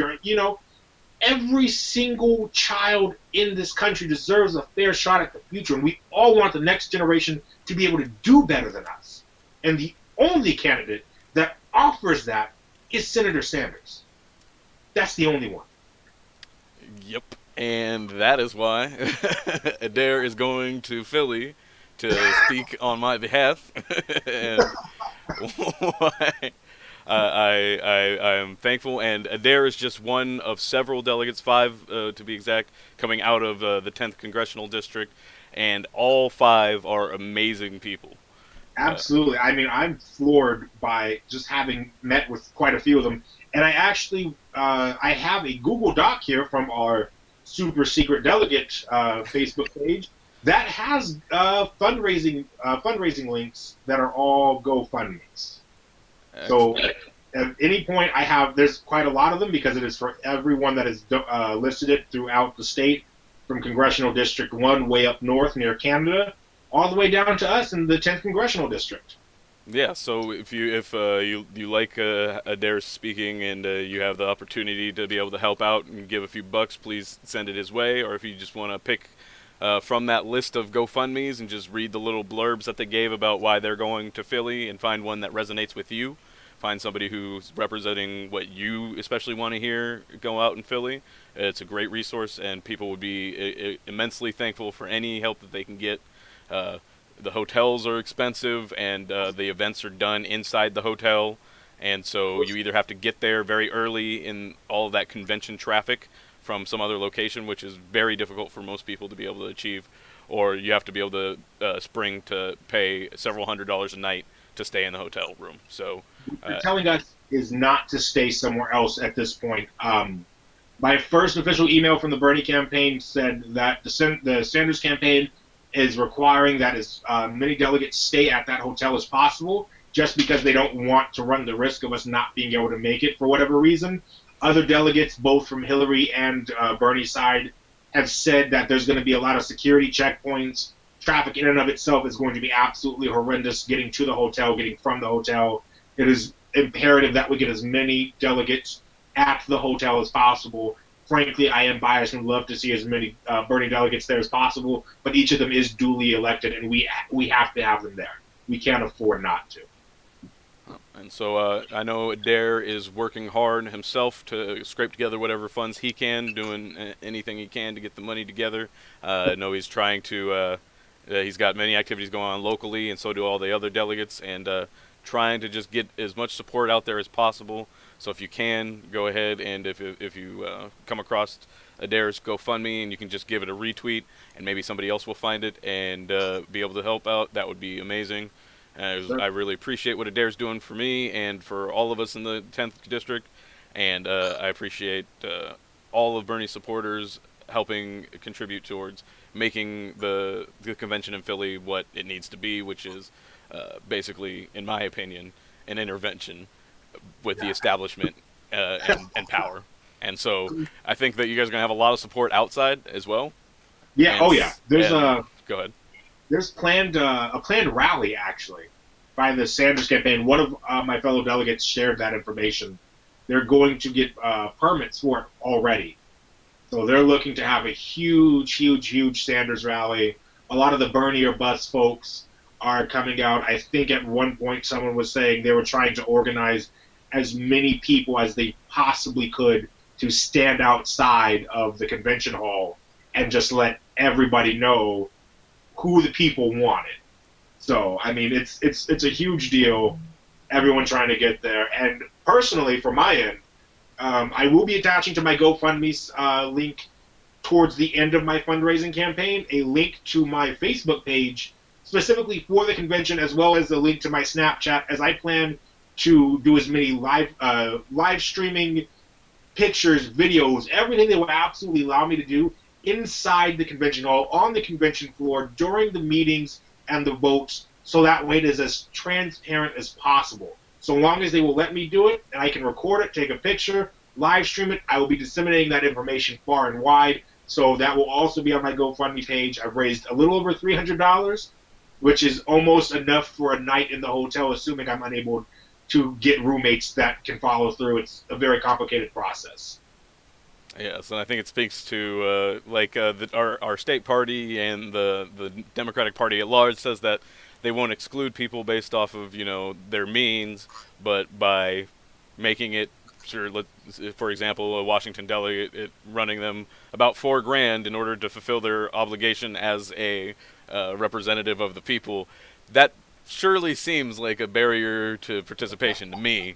every single child in this country deserves a fair shot at the future, and we all want the next generation to be able to do better than us. And the only candidate that offers that is Senator Sanders. That's the only one. Yep. And that is why Adair is going to Philly to speak on my behalf. And why I am thankful. And Adair is just one of several delegates, 5 to be exact, coming out of the 10th Congressional District. And all 5 are amazing people. Absolutely. I mean, I'm floored by just having met with quite a few of them. And I actually, I have a Google Doc here from our super secret delegate Facebook page that has fundraising links that are all GoFundMes. So at any point there's quite a lot of them because it is for everyone that is listed it throughout the state, from Congressional District 1 way up north near Canada, all the way down to us in the 10th Congressional District. Yeah, so if you like Adair speaking and you have the opportunity to be able to help out and give a few bucks, please send it his way. Or if you just want to pick from that list of GoFundMes and just read the little blurbs that they gave about why they're going to Philly and find one that resonates with you, find somebody who's representing what you especially want to hear go out in Philly. It's a great resource, and people would be immensely thankful for any help that they can get. The hotels are expensive, and the events are done inside the hotel, and so you either have to get there very early in all of that convention traffic from some other location, which is very difficult for most people to be able to achieve, or you have to be able to spring to pay several $100s a night to stay in the hotel room. So what you're telling us is not to stay somewhere else at this point. My first official email from the Bernie campaign said that the Sanders campaign is requiring that as many delegates stay at that hotel as possible, just because they don't want to run the risk of us not being able to make it for whatever reason. Other delegates, both from Hillary and Bernie's side, have said that there's going to be a lot of security checkpoints. Traffic in and of itself is going to be absolutely horrendous getting to the hotel, getting from the hotel. It is imperative that we get as many delegates at the hotel as possible. Frankly, I am biased and would love to see as many Bernie delegates there as possible, but each of them is duly elected, and we have to have them there. We can't afford not to. And so I know Adair is working hard himself to scrape together whatever funds he can, doing anything he can to get the money together. I know he's trying to, he's got many activities going on locally, and so do all the other delegates, and trying to just get as much support out there as possible. So if you can, go ahead, and if you come across Adair's GoFundMe and you can just give it a retweet, and maybe somebody else will find it and be able to help out, that would be amazing. I really appreciate what Adair's doing for me and for all of us in the 10th District, and I appreciate all of Bernie's supporters helping contribute towards making the convention in Philly what it needs to be, which is basically, in my opinion, an intervention with the establishment and power. And so I think that you guys are going to have a lot of support outside as well. Yeah. And, oh yeah. There's go ahead. There's a planned rally actually by the Sanders campaign. One of my fellow delegates shared that information. They're going to get permits for it already. So they're looking to have a huge Sanders rally. A lot of the Bernie or bust folks are coming out. I think at one point someone was saying they were trying to organize as many people as they possibly could to stand outside of the convention hall and just let everybody know who the people wanted. So, I mean, it's a huge deal, everyone trying to get there. And personally, from my end, I will be attaching to my GoFundMe link towards the end of my fundraising campaign a link to my Facebook page specifically for the convention, as well as a link to my Snapchat, as I plan to do as many live streaming, pictures, videos, everything they will absolutely allow me to do inside the convention hall, on the convention floor, during the meetings and the votes, so that way it is as transparent as possible. So long as they will let me do it, and I can record it, take a picture, live stream it, I will be disseminating that information far and wide. So that will also be on my GoFundMe page. I've raised a little over $300, which is almost enough for a night in the hotel, assuming I'm unable to get roommates that can follow through. It's a very complicated process. Yes, and I think it speaks to our state party and the Democratic Party at large says that they won't exclude people based off of their means, but by making it sure, for example, a Washington delegate running them about $4,000 in order to fulfill their obligation as a representative of the people, that surely seems like a barrier to participation to me.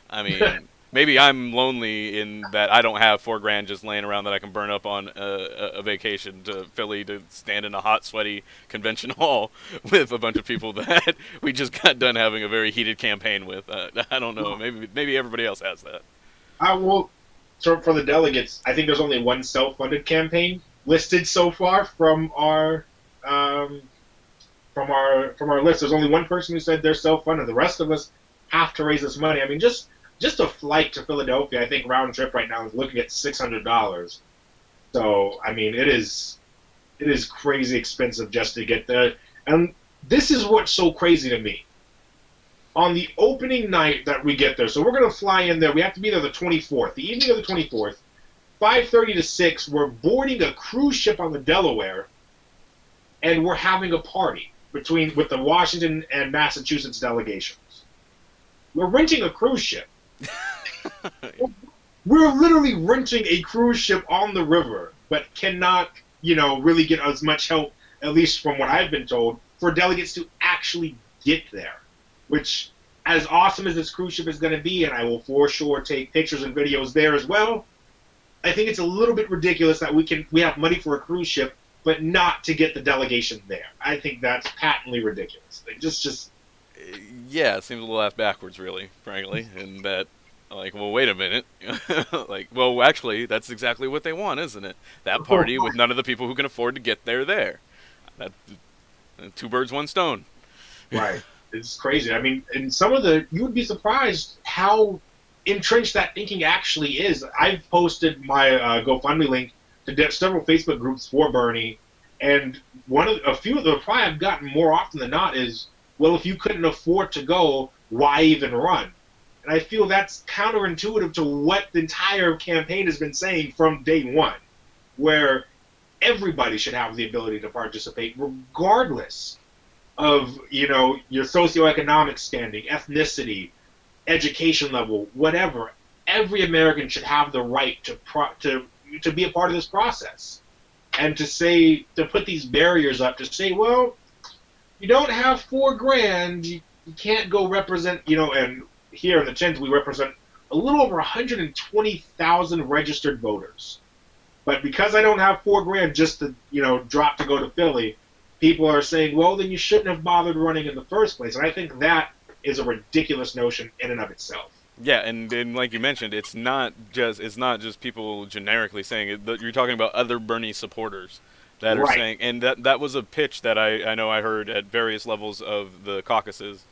I mean, maybe I'm lonely in that I don't have $4,000 just laying around that I can burn up on a vacation to Philly to stand in a hot, sweaty convention hall with a bunch of people that we just got done having a very heated campaign with. I don't know. Maybe everybody else has that. So for the delegates, I think there's only one self-funded campaign listed so far from our list. There's only one person who said they're self-funded. The rest of us have to raise this money. I mean, just a flight to Philadelphia, I think round trip right now is looking at $600. So I mean, it is crazy expensive just to get there. And this is what's so crazy to me. On the opening night that we get there, so we're going to fly in there. We have to be there the 24th, the evening of the 24th, 5:30 to 6. We're boarding a cruise ship on the Delaware, and we're having a party with the Washington and Massachusetts delegations. We're renting a cruise ship. We're literally renting a cruise ship on the river, but cannot, really get as much help, at least from what I've been told, for delegates to actually get there. Which, as awesome as this cruise ship is going to be, and I will for sure take pictures and videos there as well, I think it's a little bit ridiculous that we have money for a cruise ship, but not to get the delegation there. I think that's patently ridiculous. Yeah, it seems a little ass backwards, really, frankly, and that, well, wait a minute. Well, actually, that's exactly what they want, isn't it? That party with none of the people who can afford to get there. That two birds, one stone. Right. It's crazy. I mean, and you would be surprised how entrenched that thinking actually is. I've posted my GoFundMe link to several Facebook groups for Bernie, and a few of the reply I've gotten more often than not is, well, if you couldn't afford to go, why even run? And I feel that's counterintuitive to what the entire campaign has been saying from day one, where everybody should have the ability to participate regardless of, your socioeconomic standing, ethnicity, education level, whatever. Every American should have the right to be a part of this process. And to put these barriers up, to say, well, you don't have $4,000, you can't go represent, and here in the 10th we represent a little over 120,000 registered voters. But because I don't have $4,000 just to, drop to go to Philly, people are saying, well, then you shouldn't have bothered running in the first place. And I think that is a ridiculous notion in and of itself. Yeah, and like you mentioned, it's not just people generically saying it. You're talking about other Bernie supporters that are saying, and that was a pitch that I know I heard at various levels of the caucuses.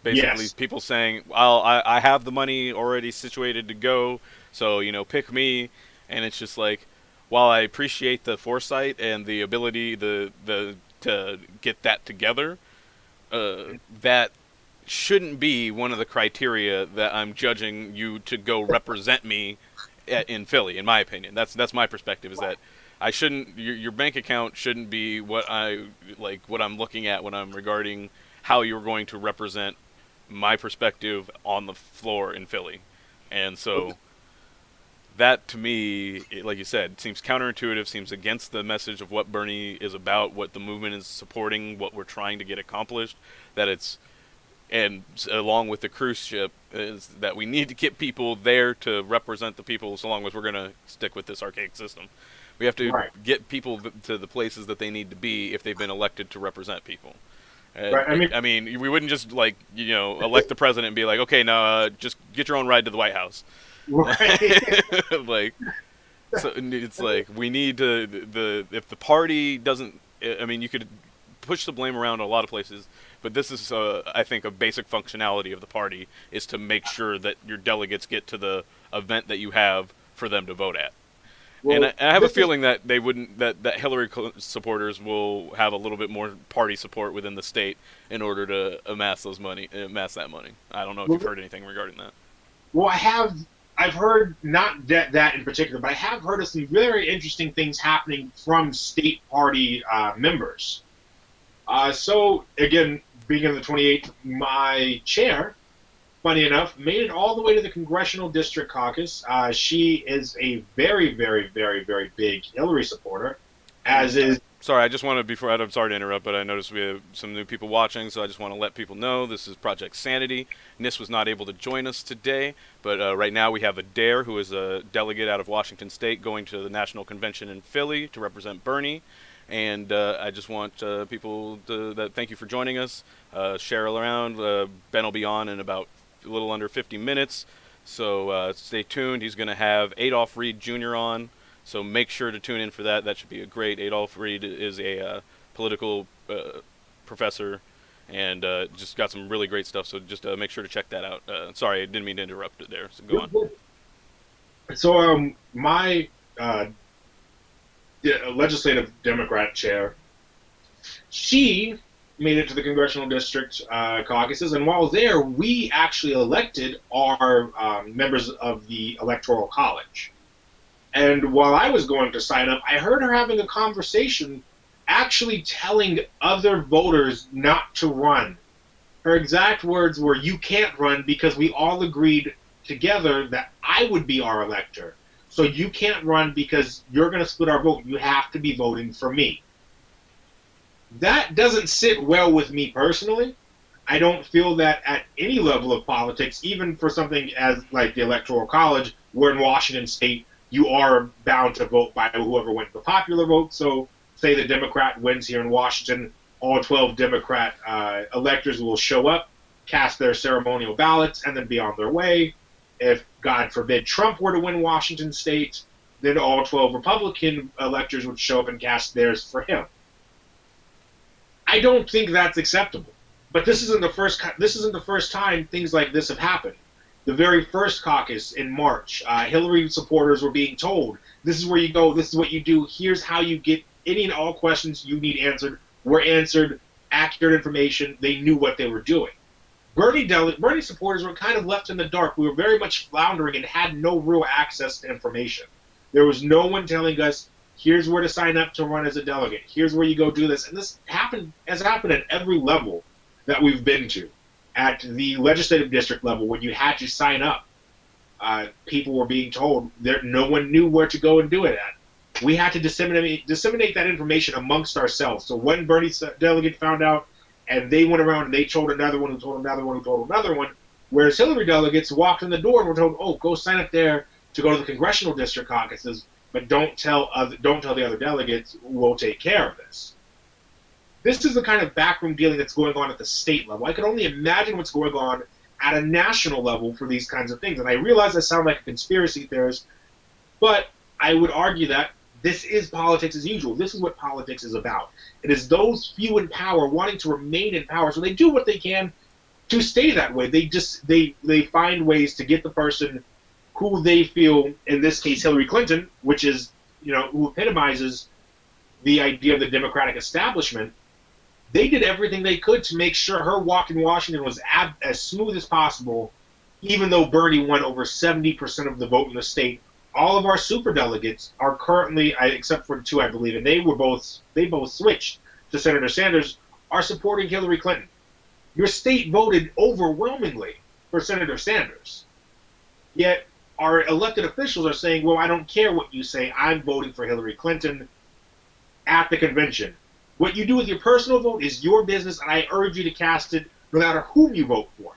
Basically, people saying, well, I have the money already situated to go, so, pick me. And it's just like, while I appreciate the foresight and the ability to get that together, that shouldn't be one of the criteria that I'm judging you to go represent me in Philly, in my opinion. That's my perspective, is that I shouldn't, your bank account shouldn't be what I'm looking at when I'm regarding how you're going to represent my perspective on the floor in Philly. And so that, to me, like you said, seems counterintuitive, seems against the message of what Bernie is about, what the movement is supporting, what we're trying to get accomplished. And along with the cruise ship, is that we need to get people there to represent the people, so long as we're going to stick with this archaic system. We have to get people to the places that they need to be if they've been elected to represent people. Right. I mean, we wouldn't just like elect the president and be like, okay, now just get your own ride to the White House. Right. Like, so it's like we need to if the party doesn't. I mean, you could push the blame around a lot of places, but this is I think a basic functionality of the party is to make sure that your delegates get to the event that you have for them to vote at. Well, and I have a feeling that they wouldn't that Hillary supporters will have a little bit more party support within the state in order to amass that money. I don't know if you've heard anything regarding that. Well, I've heard not that in particular, but I have heard of some very interesting things happening from state party members. So again, being in the 28th, my chair, funny enough, made it all the way to the Congressional District Caucus. She is a very, very, very, very big Hillary supporter, as is. Sorry, I just want to, I'm sorry to interrupt, but I noticed we have some new people watching, so I just want to let people know this is Project Sanity. Nis was not able to join us today, but right now we have Adair, who is a delegate out of Washington State, going to the National Convention in Philly to represent Bernie. And I just want people to thank you for joining us. Share around. Ben will be on in about a little under 50 minutes, so stay tuned. He's going to have Adolph Reed Jr. on, so make sure to tune in for that. That should be a great. Adolph Reed is a political professor and just got some really great stuff, so just make sure to check that out. Sorry, I didn't mean to interrupt it there, so go on. So my legislative Democrat chair, she made it to the Congressional District caucuses, and while there, we actually elected our members of the Electoral College. And while I was going to sign up, I heard her having a conversation actually telling other voters not to run. Her exact words were, "You can't run because we all agreed together that I would be our elector. So you can't run because you're going to split our vote. You have to be voting for me." That doesn't sit well with me personally. I don't feel that at any level of politics, even for something as like the Electoral College, where in Washington State you are bound to vote by whoever wins the popular vote. So say the Democrat wins here in Washington, all 12 Democrat electors will show up, cast their ceremonial ballots, and then be on their way. If, God forbid, Trump were to win Washington State, then all 12 Republican electors would show up and cast theirs for him. I don't think that's acceptable. But this isn't the first time things like this have happened. The very first caucus in March, Hillary supporters were being told, "This is where you go, this is what you do, here's how you get any and all questions you need answered." Were answered, accurate information, they knew what they were doing. Bernie supporters were kind of left in the dark. We were very much floundering and had no real access to information. There was no one telling us, here's where to sign up to run as a delegate. Here's where you go do this. And this has happened at every level that we've been to. At the legislative district level, when you had to sign up, people were being told no one knew where to go and do it at. We had to disseminate that information amongst ourselves. So when Bernie's delegate found out, and they went around and they told another one who told another one who told another one, whereas Hillary delegates walked in the door and were told, "Oh, go sign up there to go to the Congressional District caucuses, but don't tell the other delegates. We'll take care of this." This is the kind of backroom dealing that's going on at the state level. I can only imagine what's going on at a national level for these kinds of things. And I realize I sound like a conspiracy theorist, but I would argue that this is politics as usual. This is what politics is about. It is those few in power wanting to remain in power, so they do what they can to stay that way. They find ways to get the person who they feel, in this case Hillary Clinton, which is, who epitomizes the idea of the Democratic establishment. They did everything they could to make sure her walk in Washington was as smooth as possible, even though Bernie won over 70% of the vote in the state. All of our superdelegates are currently, except for two, I believe, and they both switched to Senator Sanders, are supporting Hillary Clinton. Your state voted overwhelmingly for Senator Sanders. Yet our elected officials are saying, "Well, I don't care what you say, I'm voting for Hillary Clinton at the convention." What you do with your personal vote is your business, and I urge you to cast it no matter whom you vote for.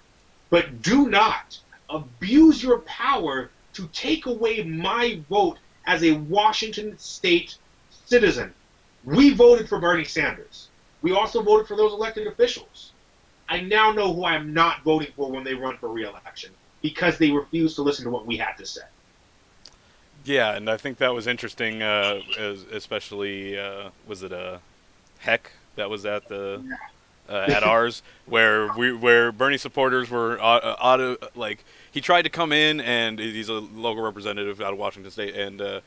But do not abuse your power to take away my vote as a Washington State citizen. We voted for Bernie Sanders. We also voted for those elected officials. I now know who I'm not voting for when they run for re-election because they refuse to listen to what we had to say. Yeah, and I think that was interesting, especially was it Heck that was at the at ours where Bernie supporters were like he tried to come in, and he's a local representative out of Washington State, and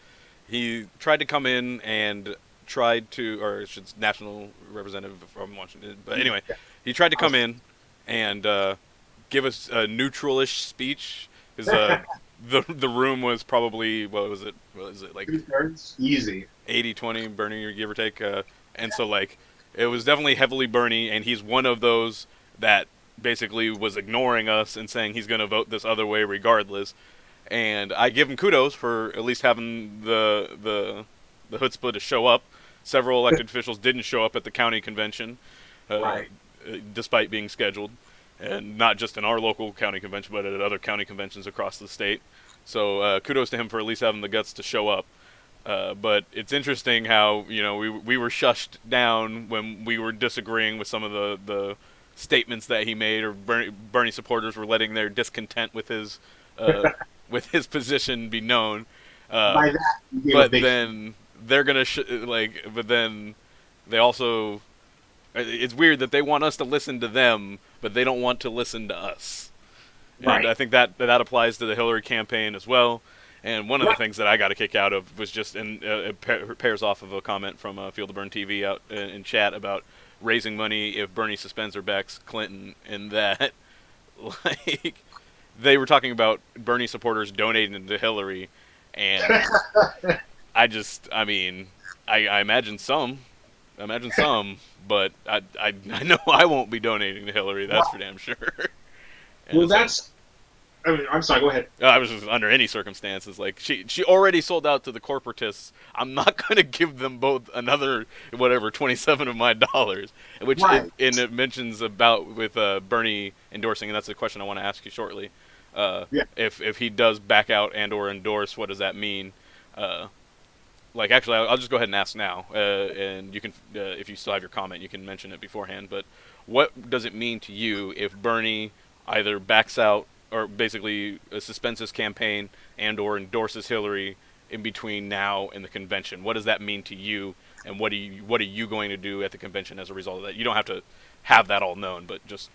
he tried to come in and tried to, or it's national representative from Washington, but anyway, he tried to come in and give us a neutral-ish speech because the room was probably what was it like easy 80-20 Bernie, give or take, and so like it was definitely heavily Bernie, and he's one of those that basically was ignoring us and saying he's going to vote this other way regardless. And I give him kudos for at least having the chutzpah to show up. Several elected officials didn't show up at the county convention, right, despite being scheduled, and not just in our local county convention, but at other county conventions across the state. So kudos to him for at least having the guts to show up. But it's interesting how we were shushed down when we were disagreeing with some of the statements that he made, or Bernie supporters were letting their discontent with his with his position be known. By that, but then they're gonna but then they also, it's weird that they want us to listen to them, but they don't want to listen to us. Right. And I think that applies to the Hillary campaign as well. And one of the things that I got a kick out of was just, and it pairs off of a comment from Field of Burn TV out in chat about raising money if Bernie suspends or backs Clinton, and that, like, they were talking about Bernie supporters donating to Hillary, and I imagine some, but I know I won't be donating to Hillary, that's for damn sure. Well, I'm sorry, go ahead. I was just under any circumstances. Like, she already sold out to the corporatists. I'm not going to give them both another, 27 of my dollars. Which, right. it mentions about with Bernie endorsing, and that's the question I want to ask you shortly. If he does back out and or endorse, what does that mean? Actually, I'll just go ahead and ask now. And you can, if you still have your comment, you can mention it beforehand. But what does it mean to you if Bernie either backs out or basically suspends his campaign and or endorses Hillary in between now and the convention? What does that mean to you, and what are you going to do at the convention as a result of that? You don't have to have that all known, but just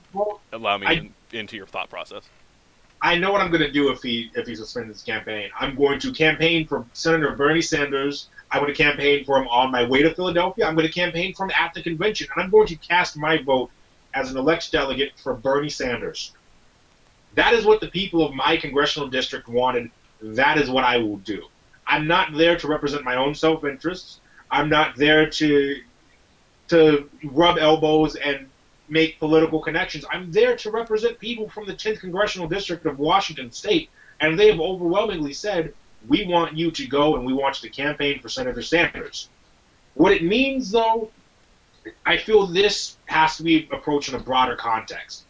allow me into your thought process. I know what I'm going to do if he suspends his campaign. I'm going to campaign for Senator Bernie Sanders. I'm going to campaign for him on my way to Philadelphia. I'm going to campaign for him at the convention, and I'm going to cast my vote as an elected delegate for Bernie Sanders. That is what the people of my congressional district wanted. That is what I will do. I'm not there to represent my own self-interests. I'm not there to rub elbows and make political connections. I'm there to represent people from the 10th Congressional District of Washington State, and they have overwhelmingly said, we want you to go and we want you to campaign for Senator Sanders. What it means, though, I feel this has to be approached in a broader context.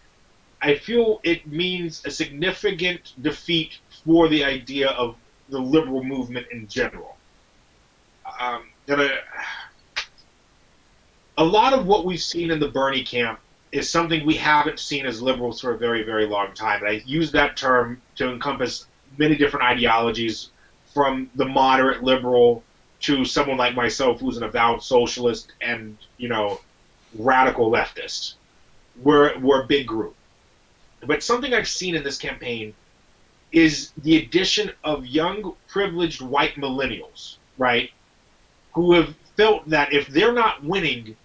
I feel it means a significant defeat for the idea of the liberal movement in general. A lot of what we've seen in the Bernie camp is something we haven't seen as liberals for a very, very long time. And I use that term to encompass many different ideologies, from the moderate liberal to someone like myself who's an avowed socialist and, radical leftist. We're a big group. But something I've seen in this campaign is the addition of young, privileged white millennials, right, who have felt that if they're not winning,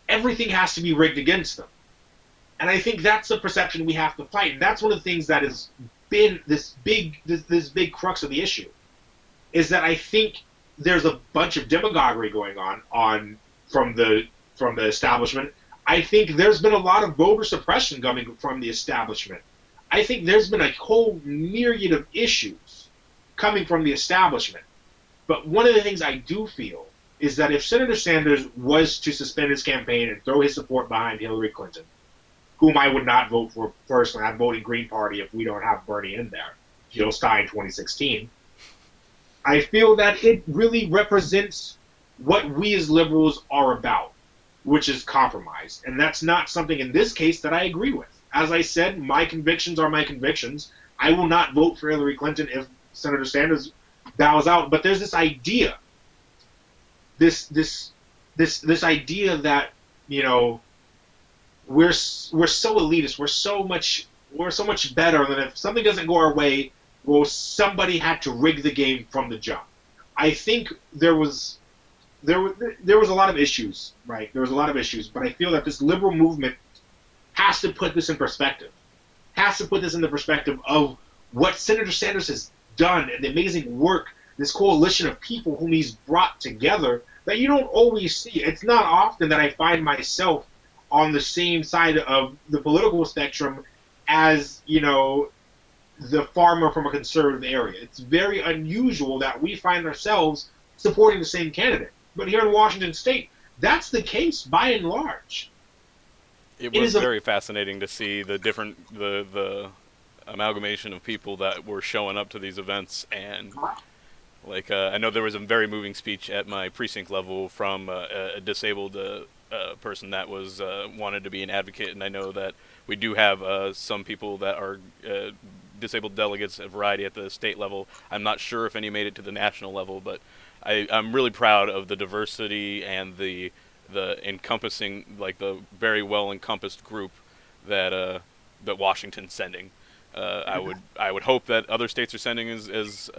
everything has to be rigged against them. And I think that's the perception we have to fight. And that's one of the things that has been this big crux of the issue, is that I think there's a bunch of demagoguery going on from the establishment. I think there's been a lot of voter suppression coming from the establishment. I think there's been a whole myriad of issues coming from the establishment. But one of the things I do feel is that if Senator Sanders was to suspend his campaign and throw his support behind Hillary Clinton, whom I would not vote for personally, I'm voting Green Party if we don't have Bernie in there, he'll die in 2016, I feel that it really represents what we as liberals are about. which is compromise. And that's not something in this case that I agree with. As I said, my convictions are my convictions. I will not vote for Hillary Clinton if Senator Sanders bows out. But there's this idea, this idea that, you know, we're so elitist, we're so much better than if something doesn't go our way, well, somebody had to rig the game from the jump. I think there was a lot of issues, right? There was a lot of issues, but I feel that this liberal movement has to put this in perspective. Has to put this in the perspective of what Senator Sanders has done and the amazing work, this coalition of people whom he's brought together that you don't always see. It's not often that I find myself on the same side of the political spectrum as, you know, the farmer from a conservative area. It's very unusual that we find ourselves supporting the same candidate. But here in Washington State, that's the case by and large. It was very fascinating to see the amalgamation of people that were showing up to these events. And like I know there was a very moving speech at my precinct level from a disabled person that was wanted to be an advocate, and I know that we do have some people that are disabled delegates, a variety at the state level. I'm not sure if any made it to the national level, but I'm really proud of the diversity and the encompassing, like the very well encompassed group that that Washington's sending. I would hope that other states are sending as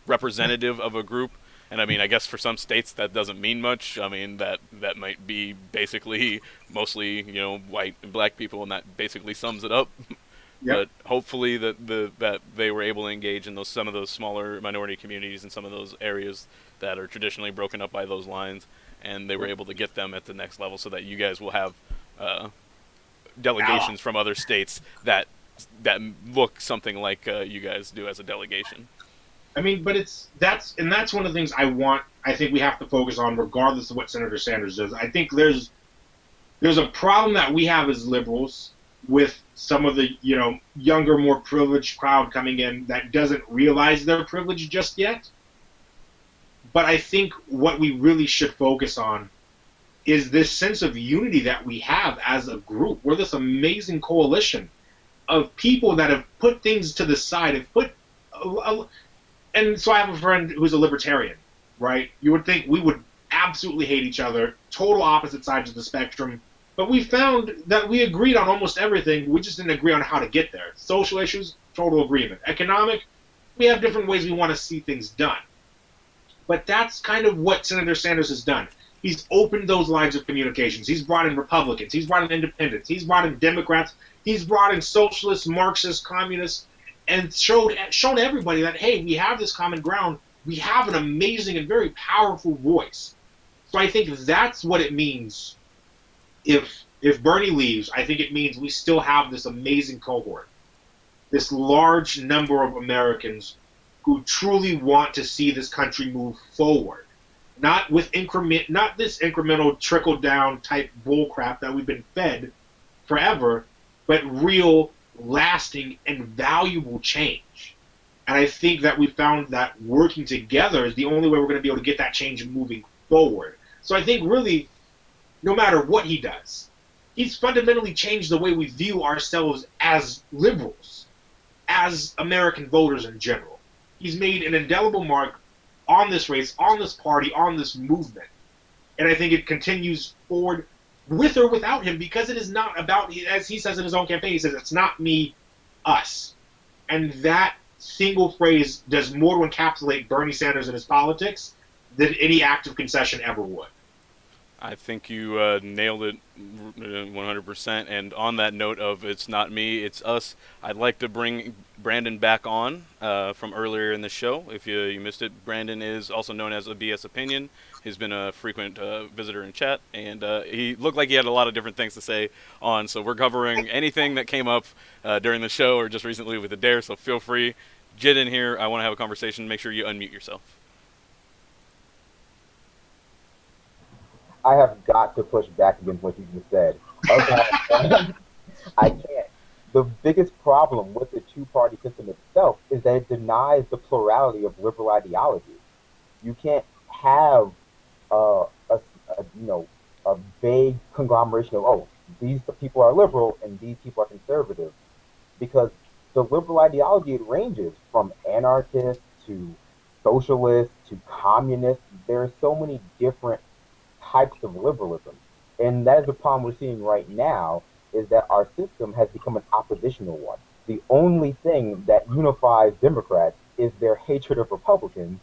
representative of a group. And I mean, I guess for some states that doesn't mean much. I mean, that might be basically mostly, you know, white and black people, and that basically sums it up. Yep. But hopefully that they were able to engage in some of those smaller minority communities in some of those areas that are traditionally broken up by those lines, and they were able to get them at the next level, so that you guys will have delegations from other states that look something like you guys do as a delegation. I mean, but that's one of the things I think we have to focus on, regardless of what Senator Sanders does. I think there's a problem that we have as liberals with some of the, you know, younger, more privileged crowd coming in that doesn't realize their privilege just yet. But I think what we really should focus on is this sense of unity that we have as a group. We're this amazing coalition of people that have put things to the side, and so I have a friend who's a libertarian, right? You would think we would absolutely hate each other, total opposite sides of the spectrum, but we found that we agreed on almost everything. We just didn't agree on how to get there. Social issues, total agreement. Economic, we have different ways we want to see things done. But that's kind of what Senator Sanders has done. He's opened those lines of communications. He's brought in Republicans. He's brought in independents. He's brought in Democrats. He's brought in socialists, Marxists, communists, and shown everybody that, hey, we have this common ground. We have an amazing and very powerful voice. So I think that's what it means. If Bernie leaves, I think it means we still have this amazing cohort, this large number of Americans who truly want to see this country move forward, not this incremental trickle-down type bullcrap that we've been fed forever, but real, lasting, and valuable change. And I think that we found that working together is the only way we're going to be able to get that change moving forward. So I think really, no matter what he does, he's fundamentally changed the way we view ourselves as liberals, as American voters in general. He's made an indelible mark on this race, on this party, on this movement. And I think it continues forward with or without him, because it is not about, as he says in his own campaign, he says, it's not me, us. And that single phrase does more to encapsulate Bernie Sanders and his politics than any active concession ever would. I think you nailed it 100%. And on that note of it's not me, it's us, I'd like to bring Brandon back on from earlier in the show. If you missed it, Brandon is also known as a BS Opinion. He's been a frequent visitor in chat, and he looked like he had a lot of different things to say on. So we're covering anything that came up during the show or just recently with the DARE, so feel free. Get in here. I want to have a conversation. Make sure you unmute yourself. I have got to push back against what you just said. Okay. I can't. The biggest problem with the two-party system itself is that it denies the plurality of liberal ideology. You can't have a vague conglomeration of, oh, these people are liberal and these people are conservative, because the liberal ideology, it ranges from anarchist to socialist to communist. There are so many different types of liberalism, and that is the problem we're seeing right now, is that our system has become an oppositional one. The only thing that unifies Democrats is their hatred of Republicans,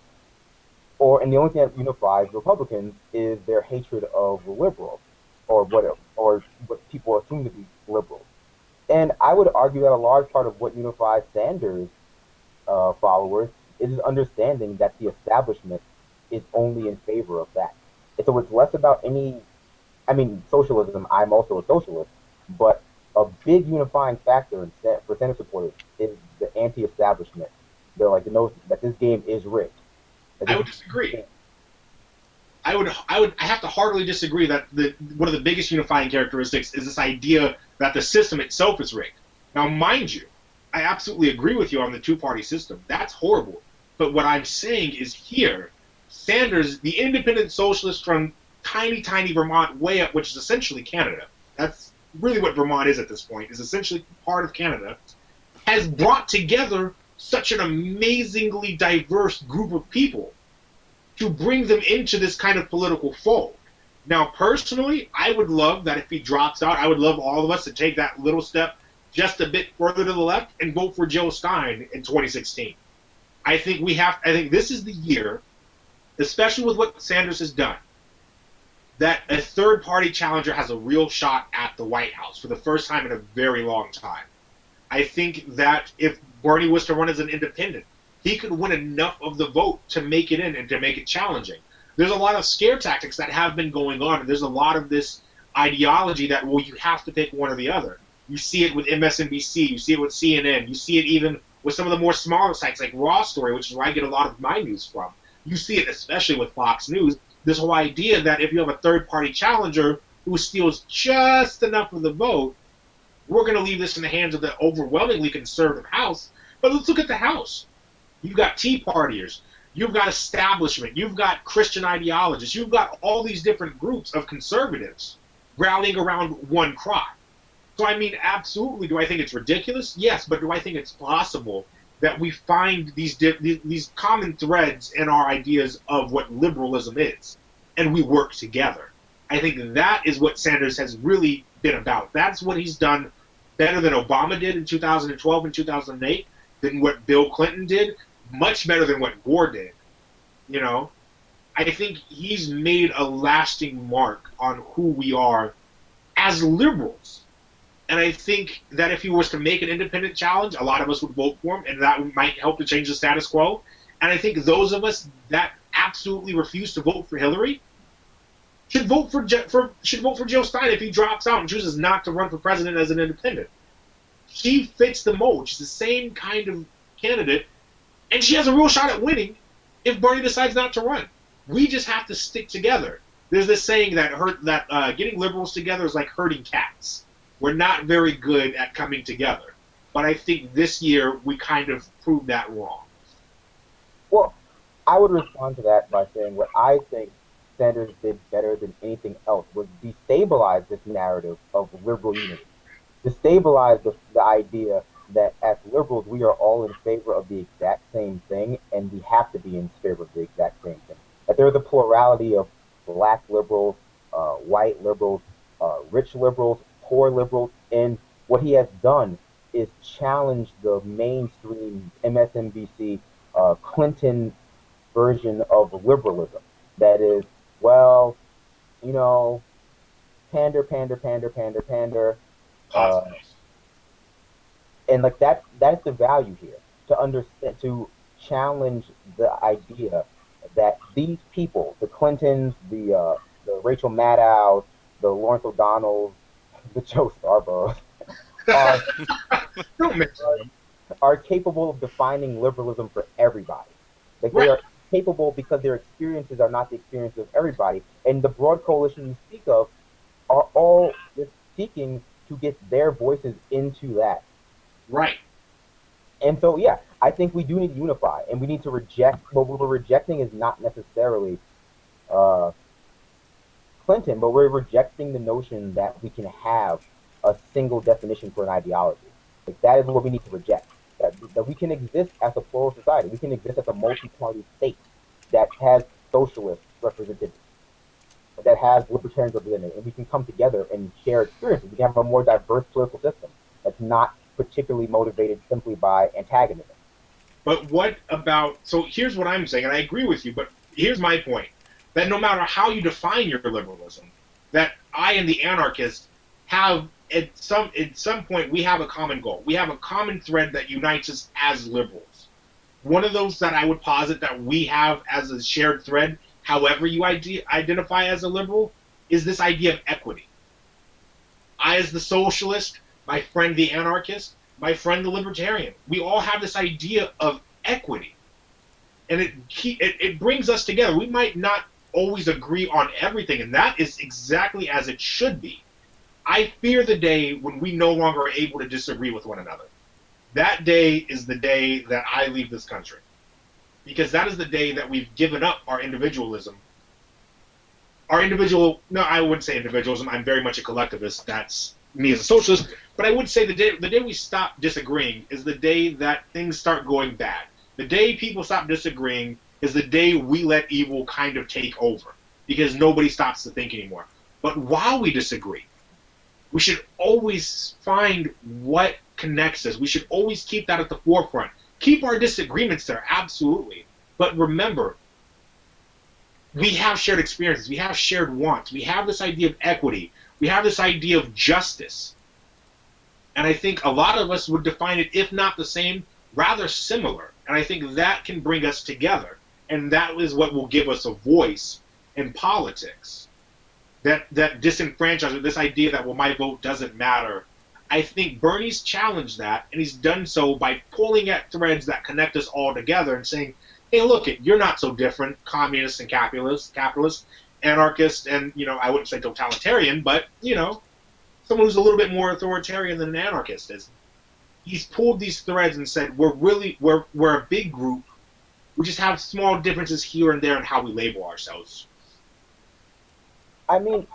and the only thing that unifies Republicans is their hatred of liberals, or what people assume to be liberals. And I would argue that a large part of what unifies Sanders' followers is understanding that the establishment is only in favor of that. And so it's less about socialism. I'm also a socialist, but a big unifying factor for Sanders supporters is the anti-establishment. They're like the notion that this game is rigged. I would disagree. I have to heartily disagree that one of the biggest unifying characteristics is this idea that the system itself is rigged. Now, mind you, I absolutely agree with you on the two-party system. That's horrible. But what I'm saying is here, Sanders, the independent socialist from tiny, tiny Vermont way up, which is essentially Canada, that's really what Vermont is at this point, is essentially part of Canada, has brought together such an amazingly diverse group of people to bring them into this kind of political fold. Now, personally, I would love that if he drops out, I would love all of us to take that little step just a bit further to the left and vote for Joe Stein in 2016. I think this is the year, especially with what Sanders has done, that a third-party challenger has a real shot at the White House for the first time in a very long time. I think that if Bernie was to run as an independent, he could win enough of the vote to make it in and to make it challenging. There's a lot of scare tactics that have been going on, and there's a lot of this ideology that, well, you have to pick one or the other. You see it with MSNBC, you see it with CNN, you see it even with some of the more smaller sites like Raw Story, which is where I get a lot of my news from. You see it especially with Fox News, this whole idea that if you have a third-party challenger who steals just enough of the vote, we're going to leave this in the hands of the overwhelmingly conservative House. But let's look at the House. You've got Tea Partiers, you've got establishment, you've got Christian ideologists, you've got all these different groups of conservatives rallying around one cry. So, I mean, absolutely, do I think it's ridiculous? Yes, but do I think it's possible that we find these common threads in our ideas of what liberalism is, and we work together? I think that is what Sanders has really been about. That's what he's done better than Obama did in 2012 and 2008, than what Bill Clinton did, much better than what Gore did. You know, I think he's made a lasting mark on who we are as liberals. And I think that if he was to make an independent challenge, a lot of us would vote for him, and that might help to change the status quo. And I think those of us that absolutely refuse to vote for Hillary should vote for Joe Stein if he drops out and chooses not to run for president as an independent. She fits the mold. She's the same kind of candidate, and she has a real shot at winning if Bernie decides not to run. We just have to stick together. There's this saying that getting liberals together is like herding cats. We're not very good at coming together. But I think this year we kind of proved that wrong. Well, I would respond to that by saying what I think Sanders did better than anything else was destabilize this narrative of liberal unity. Destabilize the idea that as liberals we are all in favor of the exact same thing, and we have to be in favor of the exact same thing. That there's a plurality of black liberals, white liberals, rich liberals, poor liberals, and what he has done is challenge the mainstream MSNBC Clinton version of liberalism. That is, well, you know, pander, pander, pander, pander, pander. And like that's the value here, to understand, to challenge the idea that these people, the Clintons, the Rachel Maddows, the Lawrence O'Donnells, the Joe Scarboroughs, are capable of defining liberalism for everybody. Like they are capable because their experiences are not the experiences of everybody. And the broad coalition you speak of are all just seeking to get their voices into that. Right. And so, yeah, I think we do need to unify, and we need to reject. What we're rejecting is not necessarily Clinton Clinton, but we're rejecting the notion that we can have a single definition for an ideology. Like, that is what we need to reject. That we can exist as a plural society. We can exist as a multi-party state that has socialists represented, that has libertarians represented, and we can come together and share experiences. We can have a more diverse political system that's not particularly motivated simply by antagonism. But what about, so here's what I'm saying, and I agree with you, but here's my point, that no matter how you define your liberalism, that I and the anarchists have, at some point, we have a common goal. We have a common thread that unites us as liberals. One of those that I would posit that we have as a shared thread, however you identify as a liberal, is this idea of equity. I, as the socialist, my friend the anarchist, my friend the libertarian, we all have this idea of equity. And it brings us together. We might not always agree on everything, and that is exactly as it should be. I fear the day when we no longer are able to disagree with one another. That day is the day that I leave this country. Because that is the day that we've given up our individualism. No, I wouldn't say individualism. I'm very much a collectivist. That's me as a socialist. But I would say the day we stop disagreeing is the day that things start going bad. The day people stop disagreeing is the day we let evil kind of take over. Because nobody stops to think anymore. But while we disagree, we should always find what connects us. We should always keep that at the forefront. Keep our disagreements there, absolutely. But remember, we have shared experiences. We have shared wants. We have this idea of equity. We have this idea of justice. And I think a lot of us would define it, if not the same, rather similar. And I think that can bring us together. And that is what will give us a voice in politics. That disenfranchisement, this idea that, well, my vote doesn't matter. I think Bernie's challenged that, and he's done so by pulling at threads that connect us all together and saying, hey, look, you're not so different, communists and capitalists, anarchists, and, I wouldn't say totalitarian, but, someone who's a little bit more authoritarian than an anarchist is. He's pulled these threads and said, we're a big group. We just have small differences here and there in how we label ourselves. I mean,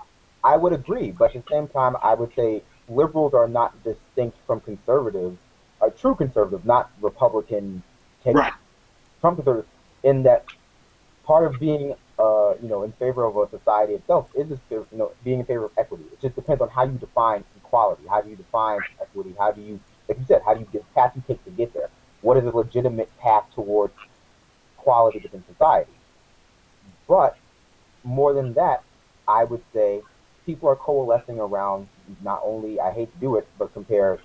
I would agree, but at the same time, I would say liberals are not distinct from conservatives, true conservatives, not Republican, right. Trump conservatives, in that part of being, in favor of a society itself is, being in favor of equity. It just depends on how you define equality, how do you define equity, how do you, like you said, how do you get path you take to get there? What is a legitimate path towards equality within society? But more than that, I would say people are coalescing around, not only, I hate to do it, but compare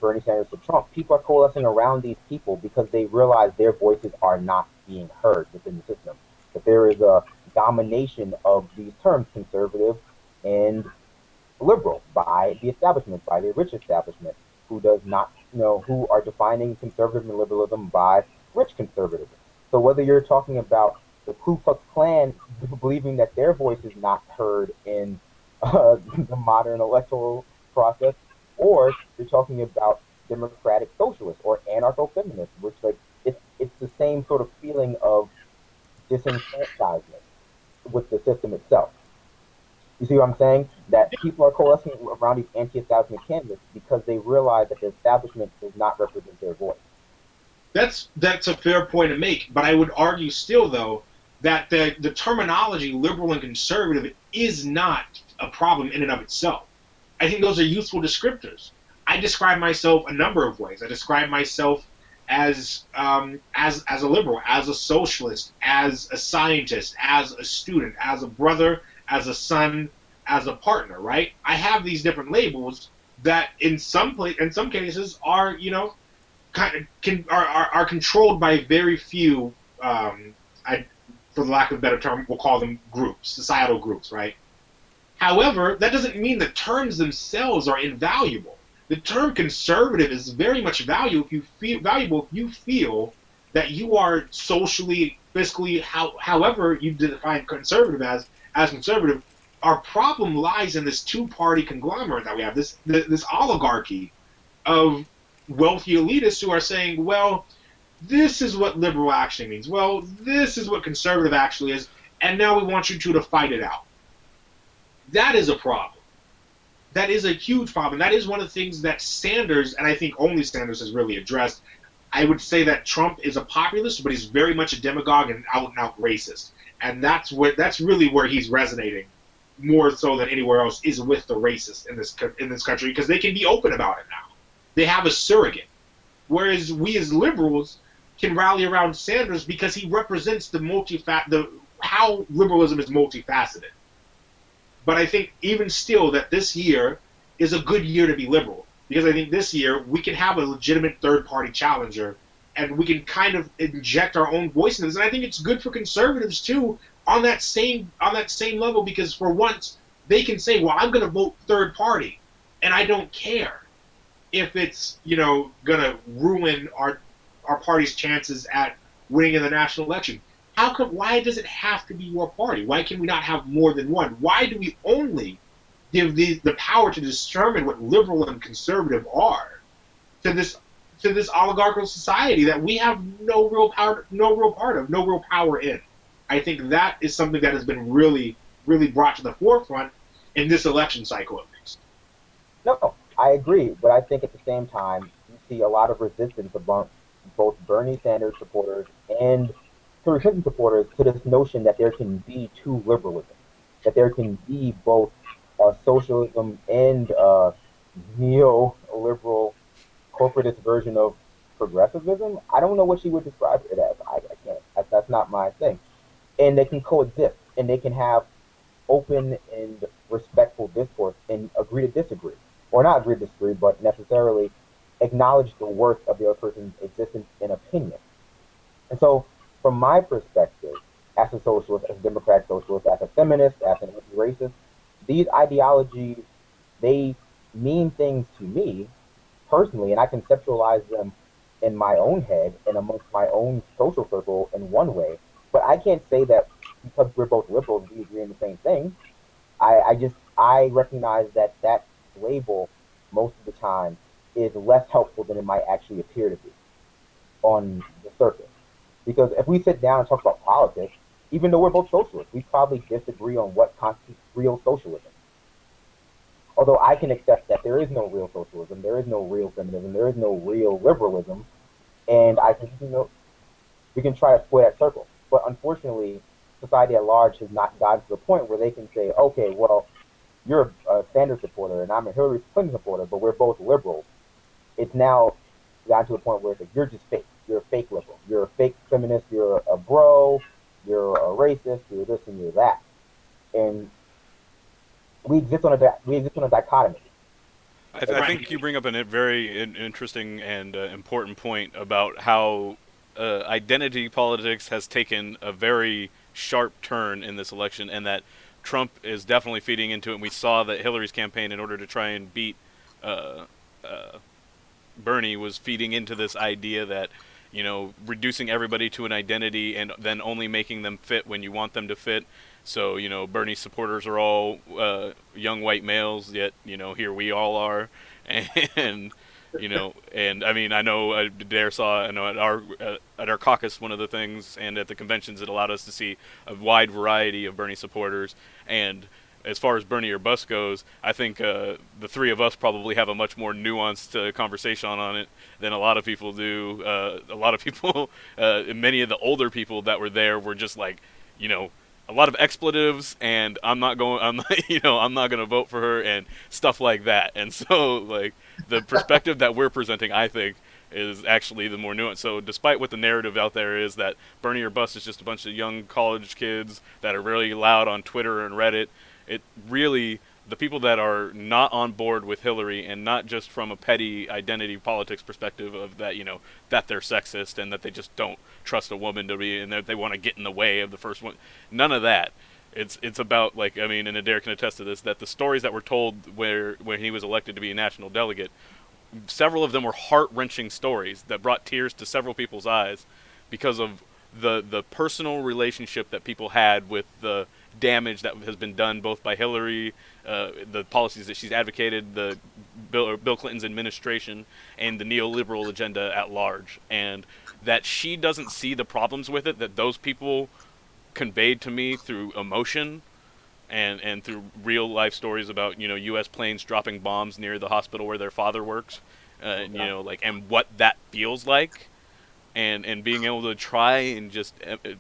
Bernie Sanders to Trump, people are coalescing around these people because they realize their voices are not being heard within the system. That there is a domination of these terms, conservative and liberal, by the establishment, by the rich establishment, who does not, who are defining conservative and liberalism by rich conservatism. So whether you're talking about the Ku Klux Klan believing that their voice is not heard in the modern electoral process, or you're talking about democratic socialists or anarcho-feminists, which, like, it's the same sort of feeling of disenfranchisement with the system itself. You see what I'm saying? That people are coalescing around these anti-establishment candidates because they realize that the establishment does not represent their voice. That's a fair point to make, but I would argue still, though, that the terminology liberal and conservative is not a problem in and of itself. I think those are useful descriptors. I describe myself a number of ways. I describe myself as a liberal, as a socialist, as a scientist, as a student, as a brother, as a son, as a partner, right? I have these different labels that in some cases are, are controlled by very few, for the lack of a better term, we'll call them groups, societal groups, right? However, that doesn't mean the terms themselves are invaluable. The term conservative is very much valuable if you feel that you are socially, fiscally, however you define conservative as conservative. Our problem lies in this two-party conglomerate that we have, this oligarchy of wealthy elitists who are saying, well, this is what liberal actually means. Well, this is what conservative actually is, and now we want you two to fight it out. That is a problem. That is a huge problem. That is one of the things that Sanders, and I think only Sanders, has really addressed. I would say that Trump is a populist, but he's very much a demagogue and out racist. And that's really where he's resonating more so than anywhere else, is with the racists in this country, because they can be open about it now. They have a surrogate. Whereas we as liberals can rally around Sanders because he represents how liberalism is multifaceted. But I think even still that this year is a good year to be liberal, because I think this year we can have a legitimate third-party challenger, and we can kind of inject our own voice into this. And I think it's good for conservatives too, on that same level, because for once they can say, well, I'm going to vote third party, and I don't care if it's going to ruin our party's chances at winning in the national election. Why does it have to be your party? Why can we not have more than one? Why do we only give the power to determine what liberal and conservative are to this oligarchical society that we have no real power in? I think that is something that has been really, really brought to the forefront in this election cycle, at least. No, I agree, but I think at the same time you see a lot of resistance among both Bernie Sanders supporters and Hillary Clinton supporters to this notion that there can be two liberalism, that there can be both socialism and neoliberal corporatist version of progressivism. I don't know what she would describe it as. I can't. That's not my thing. And they can coexist, and they can have open and respectful discourse and agree to disagree, or not agree to disagree, but necessarily acknowledge the worth of the other person's existence and opinion. And so, from my perspective, as a socialist, as a democratic socialist, as a feminist, as an anti-racist, these ideologies, they mean things to me personally, and I conceptualize them in my own head and amongst my own social circle in one way. But I can't say that because we're both liberals, we agree on the same thing. I recognize that label most of the time is less helpful than it might actually appear to be on the surface. Because if we sit down and talk about politics, even though we're both socialists, we probably disagree on what constitutes real socialism. Although I can accept that there is no real socialism, there is no real feminism, there is no real liberalism, and I think we can try to square that circle. But unfortunately, society at large has not gotten to the point where they can say, okay, well, you're a Sanders supporter and I'm a Hillary Clinton supporter, but we're both liberals. It's now gotten to a point where it's like, you're just fake. You're a fake liberal. You're a fake feminist. You're a bro. You're a racist. You're this and you're that. And we exist on a dichotomy. I think you bring up a very interesting and important point about how identity politics has taken a very sharp turn in this election, and that Trump is definitely feeding into it. And we saw that Hillary's campaign, in order to try and beat Bernie, was feeding into this idea that, reducing everybody to an identity and then only making them fit when you want them to fit. So, Bernie supporters are all young white males, yet, here we all are. And, and I mean, I know at our caucus, one of the things, and at the conventions, it allowed us to see a wide variety of Bernie supporters. And as far as Bernie or bust goes, I think the three of us probably have a much more nuanced conversation on it than a lot of people do. A lot of people, many of the older people that were there were just like, a lot of expletives, and I'm not going to vote for her and stuff like that. And so, like, the perspective that we're presenting, I think, is actually the more nuanced. So despite what the narrative out there is that Bernie or bust is just a bunch of young college kids that are really loud on Twitter and Reddit, it really, the people that are not on board with Hillary, and not just from a petty identity politics perspective of that, that they're sexist and that they just don't trust a woman to be, and that they want to get in the way of the first one. None of that. It's about, like, I mean, and Adair can attest to this, that the stories that were told when he was elected to be a national delegate, several of them were heart-wrenching stories that brought tears to several people's eyes because of the personal relationship that people had with the damage that has been done both by Hillary, the policies that she's advocated, the Bill Clinton's administration, and the neoliberal agenda at large, and that she doesn't see the problems with it that those people conveyed to me through emotion. and through real life stories about U.S. planes dropping bombs near the hospital where their father works, and what that feels like, and being able to try and just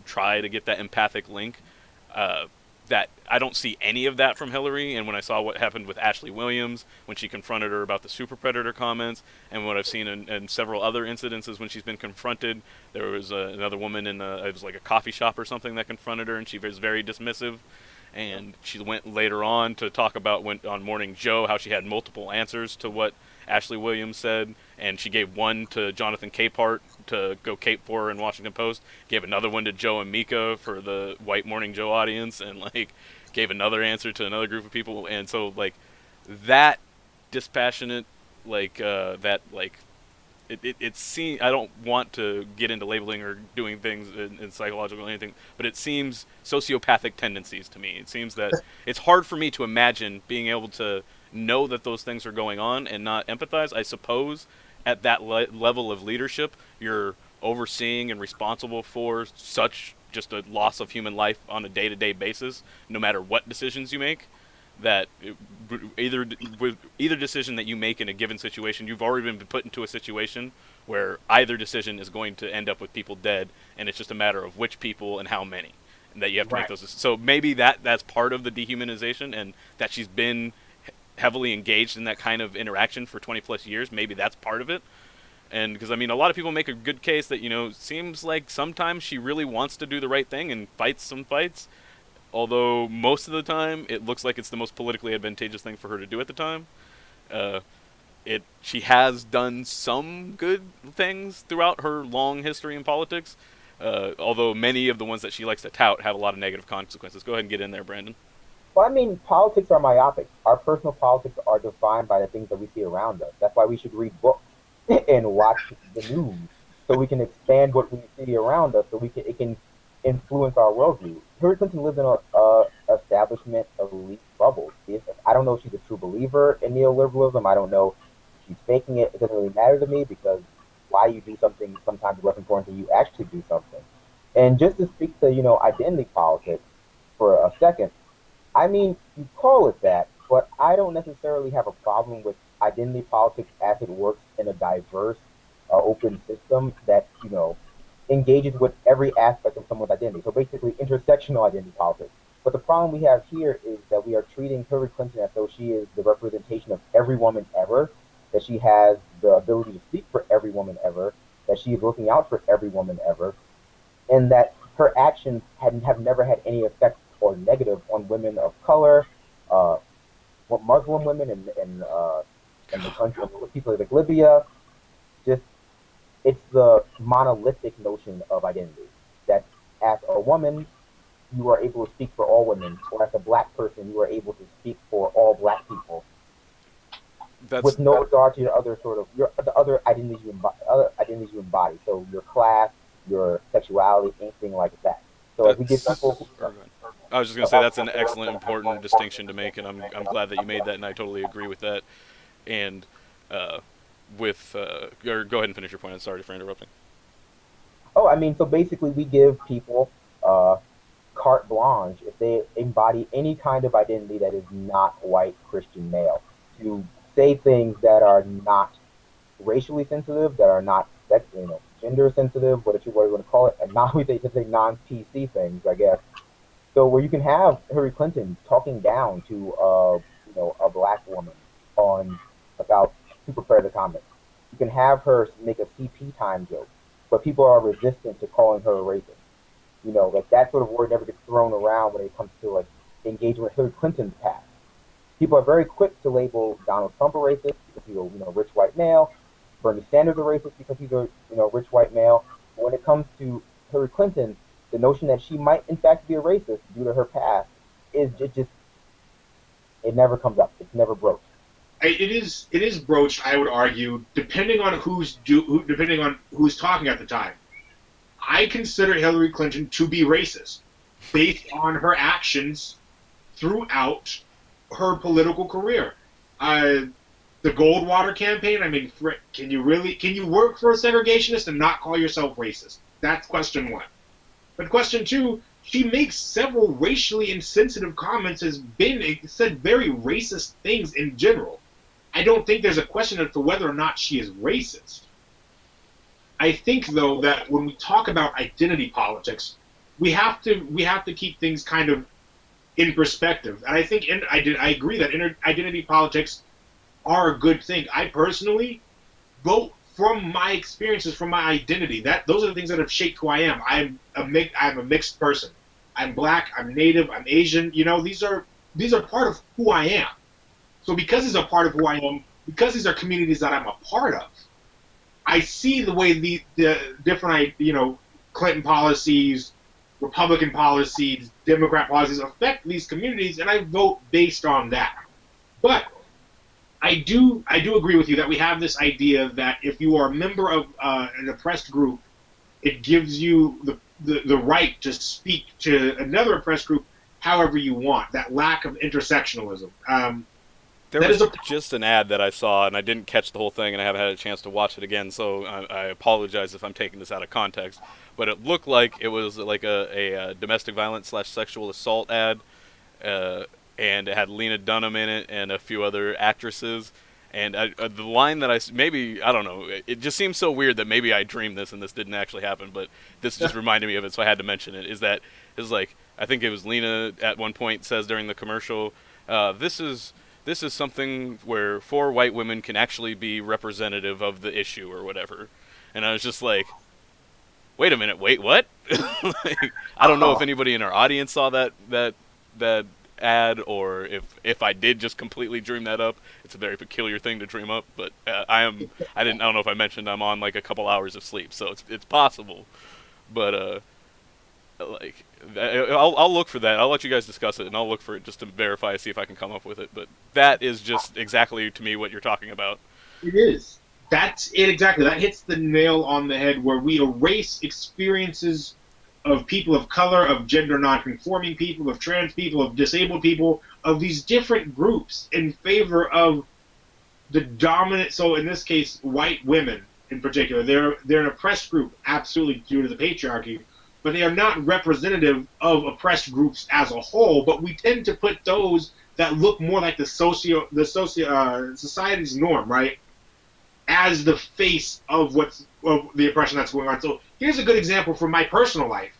try to get that empathic link. That I don't see any of that from Hillary, and when I saw what happened with Ashley Williams when she confronted her about the super predator comments, and what I've seen in several other incidences when she's been confronted, there was another woman in it was like a coffee shop or something that confronted her, and she was very dismissive, and she went later on to talk about on Morning Joe how she had multiple answers to what Ashley Williams said, and she gave one to Jonathan Capehart to go cape for her in Washington Post, gave another one to Joe and Mika for the white Morning Joe audience, and gave another answer to another group of people. And so that dispassionate it seems, I don't want to get into labeling or doing things in psychological or anything, but it seems sociopathic tendencies to me. It seems that it's hard for me to imagine being able to know that those things are going on and not empathize. I suppose at that level of leadership, you're overseeing and responsible for such just a loss of human life on a day-to-day basis, no matter what decisions you make, that either decision that you make in a given situation, you've already been put into a situation where either decision is going to end up with people dead, and it's just a matter of which people and how many, and that you have to make those. So maybe that's part of the dehumanization, and that she's been heavily engaged in that kind of interaction for 20 plus years. Maybe that's part of it. And because, a lot of people make a good case that, seems like sometimes she really wants to do the right thing and fights some fights, although most of the time it looks like it's the most politically advantageous thing for her to do at the time. She has done some good things throughout her long history in politics, although many of the ones that she likes to tout have a lot of negative consequences. Go ahead and get in there, Brandon. Well, politics are myopic. Our personal politics are defined by the things that we see around us. That's why we should read books and watch the news, so we can expand what we see around us, so it can influence our worldview. Hillary Clinton lived in a establishment elite bubble. I don't know if she's a true believer in neoliberalism. I don't know if she's faking it. It doesn't really matter to me, because why you do something sometimes is less important than you actually do something. And just to speak to identity politics for a second. You call it that, but I don't necessarily have a problem with identity politics as it works in a diverse, open system that, engages with every aspect of someone's identity. So basically, intersectional identity politics. But the problem we have here is that we are treating Hillary Clinton as though she is the representation of every woman ever, that she has the ability to speak for every woman ever, that she is looking out for every woman ever, and that her actions have never had any effect or negative on women of color, Muslim women in the country, people like Libya. Just, it's the monolithic notion of identity, that as a woman, you are able to speak for all women, or as a black person, you are able to speak for all black people, with no regard to the other identities you embody. So your class, your sexuality, anything like that. So as we get people. I was just going to say that's an excellent, important distinction to make, and I'm glad that you made that, and I totally agree with that. And or go ahead and finish your point. I'm sorry for interrupting. So basically we give people carte blanche if they embody any kind of identity that is not white Christian male, to say things that are not racially sensitive, that are not gender sensitive, whatever you want to call it, and not we say non-PC things, I guess. So where you can have Hillary Clinton talking down to a black woman about super predator comments. You can have her make a CP time joke, but people are resistant to calling her a racist. That sort of word never gets thrown around when it comes to engaging with Hillary Clinton's past. People are very quick to label Donald Trump a racist because he's a rich white male. Bernie Sanders a racist because he's a rich white male. But when it comes to Hillary Clinton, the notion that she might in fact be a racist due to her past it never comes up. It's never broached. It is broached, I would argue, depending on who's talking at the time. I consider Hillary Clinton to be racist based on her actions throughout her political career. The Goldwater campaign, can you work for a segregationist and not call yourself racist? That's question one. But question two, she makes several racially insensitive comments, said very racist things in general. I don't think there's a question as to whether or not she is racist. I think, though, that when we talk about identity politics, we have to keep things kind of in perspective. And I think I agree that identity politics are a good thing. I personally vote from my experiences, from my identity. Those are the things that have shaped who I am. I'm a mixed person. I'm black. I'm native. I'm Asian. You know, these are part of who I am. So because these are part of who I am, because these are communities that I'm a part of, I see the way the different, Clinton policies, Republican policies, Democrat policies affect these communities, and I vote based on that. But I do agree with you that we have this idea that if you are a member of an oppressed group, it gives you the right to speak to another oppressed group however you want. That lack of intersectionalism. There was just an ad that I saw, and I didn't catch the whole thing, and I haven't had a chance to watch it again, so I apologize if I'm taking this out of context. But it looked like it was like a domestic violence / sexual assault ad, and it had Lena Dunham in it and a few other actresses. And the line that I don't know, it just seems so weird that maybe I dreamed this and this didn't actually happen, but this just reminded me of it, so I had to mention it, is like, I think it was Lena at one point says during the commercial, this is something where 4 white women can actually be representative of the issue or whatever. And I was just like, wait a minute, wait, what? Like, I don't know if anybody in our audience saw that ad, or if I did just completely dream that up. It's a very peculiar thing to dream up, but I don't know if I mentioned I'm on like a couple hours of sleep, so it's possible. But like, I'll look for that. I'll let you guys discuss it, and I'll look for it just to verify, see if I can come up with it. But that is just exactly, to me, what you're talking about. It is. That's it exactly. That hits the nail on the head, where we erase experiences of people of color, of gender non-conforming people, of trans people, of disabled people, of these different groups in favor of the dominant, so in this case, white women in particular. They're an oppressed group, absolutely, due to the patriarchy, but they are not representative of oppressed groups as a whole, but we tend to put those that look more like society's norm, right, as the face of the oppression that's going on. So here's a good example from my personal life.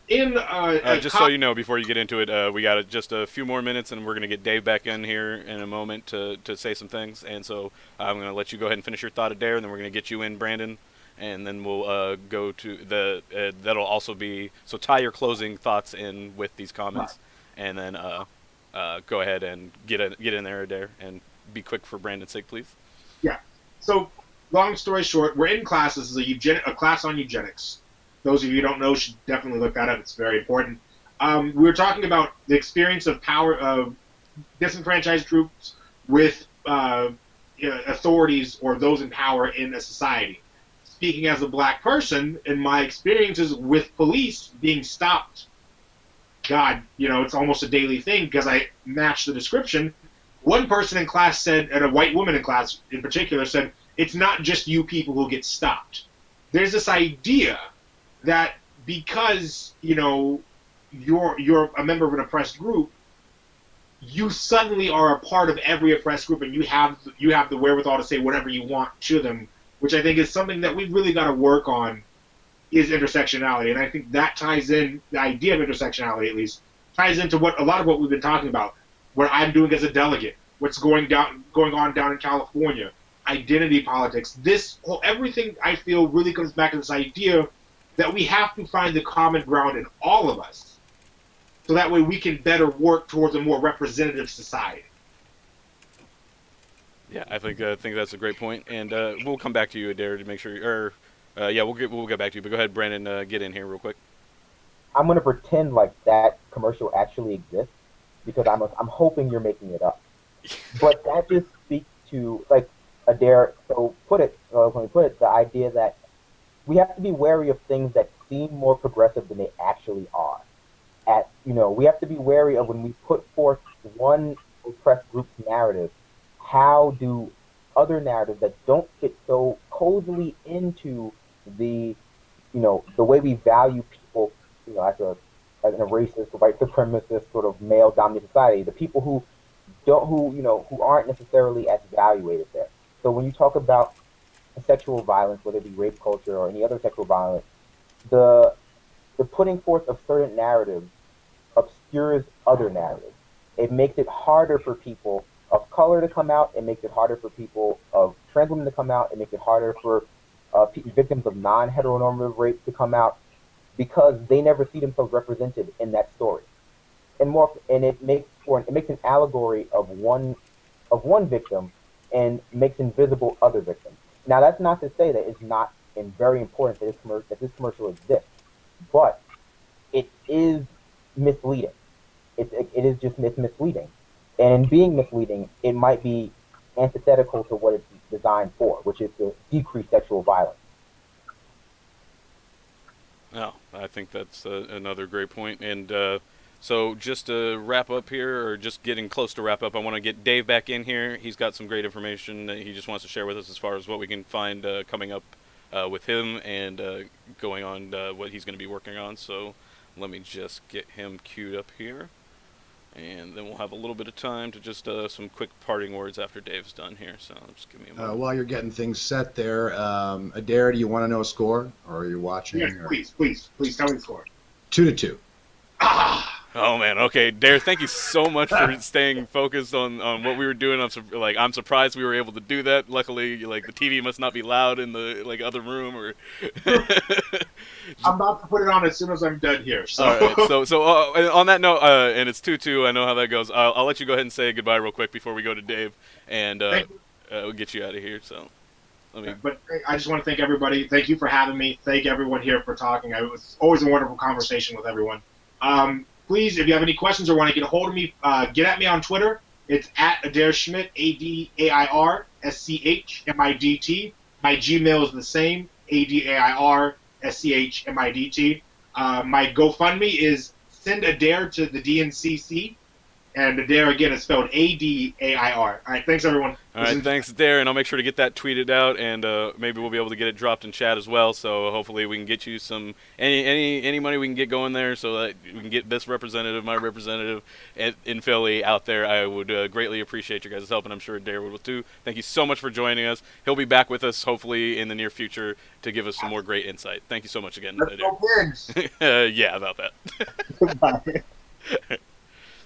Just so you know, before you get into it, we got just a few more minutes, and we're going to get Dave back in here in a moment to say some things. And so I'm going to let you go ahead and finish your thought, Adair, and then we're going to get you in, Brandon. And then we'll go to that'll also be, so tie your closing thoughts in with these comments, and then go ahead and get in there, Adair, and be quick for Brandon's sake, please. Yeah. So long story short, we're in class. This is a class on eugenics. Those of you who don't know should definitely look that up. It's very important. We were talking about the experience of power of disenfranchised groups with authorities or those in power in a society. Speaking as a black person, in my experiences with police being stopped, God, it's almost a daily thing because I matched the description. One person in class said, and a white woman in class in particular said, it's not just you people who get stopped. There's this idea that because, you're a member of an oppressed group, you suddenly are a part of every oppressed group, and you have the wherewithal to say whatever you want to them, which I think is something that we've really got to work on, is intersectionality. And I think that ties in, the idea of intersectionality at least, ties into a lot of what we've been talking about, what I'm doing as a delegate, what's going on down in California, identity politics. Everything I feel really comes back to this idea that we have to find the common ground in all of us, so that way we can better work towards a more representative society. Yeah, I think that's a great point, and we'll come back to you, Adair, to make sure. We'll get back to you. But go ahead, Brandon, get in here real quick. I'm gonna pretend like that commercial actually exists because I'm hoping you're making it up. But that just speaks to, like, Adair. So let me put it, the idea that we have to be wary of things that seem more progressive than they actually are. We have to be wary of when we put forth one oppressed group's narrative, how do other narratives that don't fit so cozily into the way we value people, as in a racist, white supremacist sort of male-dominated society. The people who who aren't necessarily as evaluated there. So when you talk about sexual violence, whether it be rape culture or any other sexual violence, the putting forth of certain narratives obscures other narratives. It makes it harder for people of color to come out. It makes it harder for people of trans women to come out. It makes it harder for victims of non-heteronormative rape to come out because they never see themselves represented in that story. And it makes an allegory of one victim and makes invisible other victims. Now that's not to say that it's not very important that this commercial exists, but it is misleading. It is just misleading, and in being misleading, it might be antithetical to what it's designed for, which is to decrease sexual violence. No, I think that's another great point. And so just to wrap up here, or just getting close to wrap up, I want to get Dave back in here. He's got some great information that he just wants to share with us as far as what we can find coming up with him and going on what he's going to be working on. So let me just get him queued up here. And then we'll have a little bit of time to just some quick parting words after Dave's done here. So just give me a moment. While you're getting things set there, Adair, do you want to know a score, or are you watching? Yes, please tell me the score. 2-2. Oh man, okay, Dare, thank you so much for staying focused on what we were doing. I'm surprised we were able to do that. Luckily, the TV must not be loud in the other room, or. I'm about to put it on as soon as I'm done here. So. All right, so on that note, and it's 2-2. I know how that goes. I'll let you go ahead and say goodbye real quick before we go to Dave, and we'll get you out of here. So. But I just want to thank everybody. Thank you for having me. Thank everyone here for talking. It was always a wonderful conversation with everyone. Please, if you have any questions or want to get a hold of me, get at me on Twitter. It's at Adair Schmidt, ADAIR SCHMIDT. My Gmail is the same, ADAIR SCHMIDT. My GoFundMe is Send Adair to the DNCC. And Adair, again, is spelled ADAIR. All right, thanks, everyone. All right, thanks, Adair, and I'll make sure to get that tweeted out, and maybe we'll be able to get it dropped in chat as well, so hopefully we can get you some any money we can get going there so that we can get this representative, my representative, in Philly out there. I would greatly appreciate your guys' help, and I'm sure Adair would too. Thank you so much for joining us. He'll be back with us, hopefully, in the near future to give us some more great insight. Thank you so much again, Adair. Yeah, about that. Goodbye.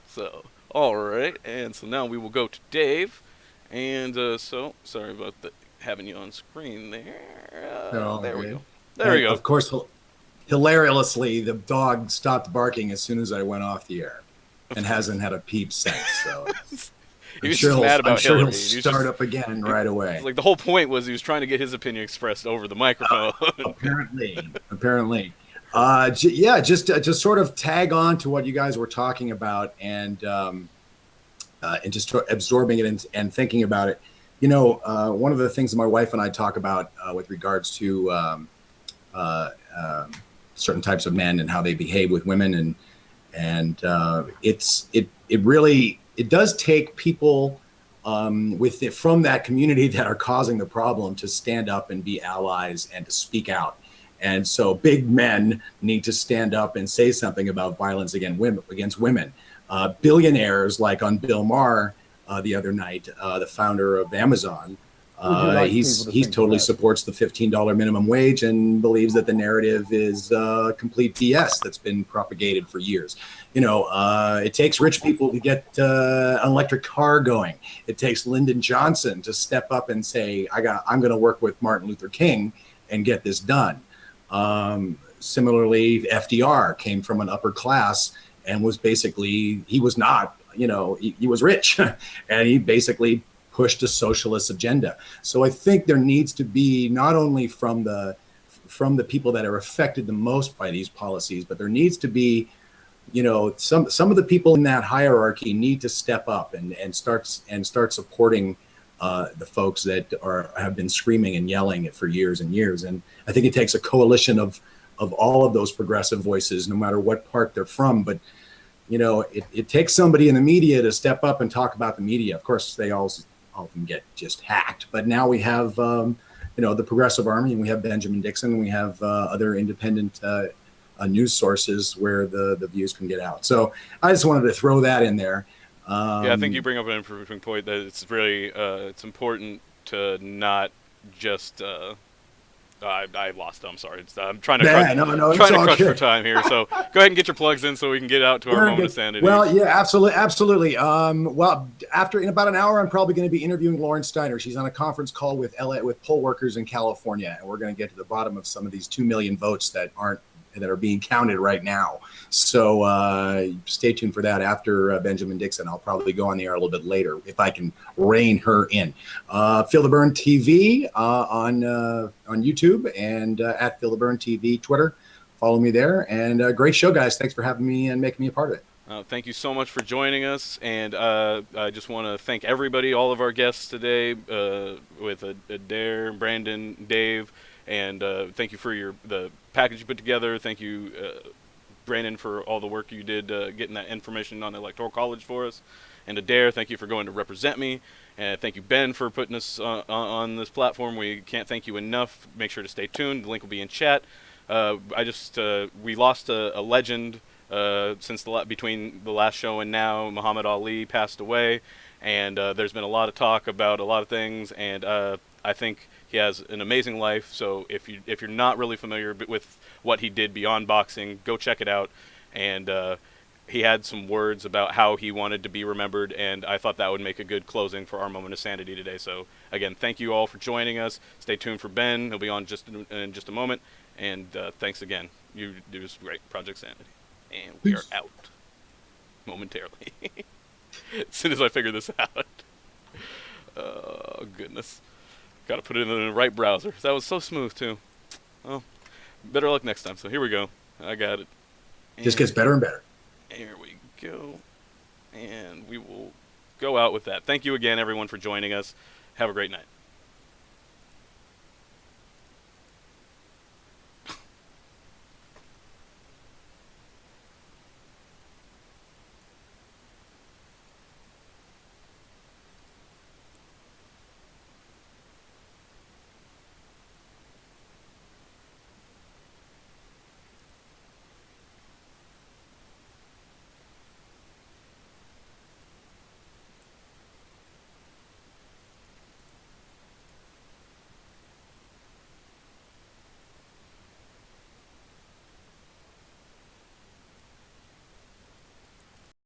So... All right, and so now we will go to Dave, and so sorry about having you on screen there. There we go. There we go. Of course, hilariously, the dog stopped barking as soon as I went off the air, and hasn't had a peep since. So he was just mad about Hillary. He'll start up again right away. Like the whole point was he was trying to get his opinion expressed over the microphone. Apparently. Just sort of tag on to what you guys were talking about, and just absorbing it and thinking about it. One of the things that my wife and I talk about with regards to certain types of men and how they behave with women, and it really does take people from that community that are causing the problem to stand up and be allies and to speak out. And so big men need to stand up and say something about violence against women. Billionaires, like on Bill Maher the other night, the founder of Amazon, he totally supports the $15 minimum wage and believes that the narrative is complete BS that's been propagated for years. It takes rich people to get an electric car going. It takes Lyndon Johnson to step up and say, I'm going to work with Martin Luther King and get this done. Similarly, FDR came from an upper class and was basically, he was not, he was rich and he basically pushed a socialist agenda. So I think there needs to be, not only from the people that are affected the most by these policies, but there needs to be, some of the people in that hierarchy need to step up and start supporting the folks that have been screaming and yelling it for years and years. And I think it takes a coalition of all of those progressive voices, no matter what part they're from. But, it takes somebody in the media to step up and talk about the media. Of course, they all of them get just hacked. But now we have, the Progressive Army, and we have Benjamin Dixon, and we have other independent news sources where the views can get out. So I just wanted to throw that in there. Yeah, I think you bring up an interesting point that it's really it's important to not just. I lost it. I'm sorry. I'm trying to crush for time here. So go ahead and get your plugs in so we can get out to our moment of sanity. Well, yeah, absolutely. Well, in about an hour, I'm probably going to be interviewing Lauren Steiner. She's on a conference call with poll workers in California, and we're going to get to the bottom of some of these 2 million votes that are being counted right now. So stay tuned for that. After Benjamin Dixon, I'll probably go on the air a little bit later if I can rein her in. Feel the Burn TV on YouTube and at Feel the Burn TV Twitter. Follow me there. And great show, guys. Thanks for having me and making me a part of it. Thank you so much for joining us. And I just want to thank everybody, all of our guests today, with Adair, Brandon, Dave. And thank you for the package you put together. Thank you, Brandon, for all the work you did getting that information on the Electoral College for us. And Adair, thank you for going to represent me. And thank you, Ben, for putting us on this platform. We can't thank you enough. Make sure to stay tuned. The link will be in chat. We lost a legend since between the last show and now. Muhammad Ali passed away, and there's been a lot of talk about a lot of things. And I think he has an amazing life, so if you're not really familiar with what he did beyond boxing, go check it out. And he had some words about how he wanted to be remembered, and I thought that would make a good closing for our moment of sanity today. So again, thank you all for joining us. Stay tuned for Ben. He'll be on in just a moment. And thanks again. You do this great, Project Sanity. And we are out momentarily. As soon as I figure this out. Oh, goodness. Got to put it in the right browser. That was so smooth, too. Well, better luck next time. So here we go. I got it. Just gets better and better. Here we go. And we will go out with that. Thank you again, everyone, for joining us. Have a great night.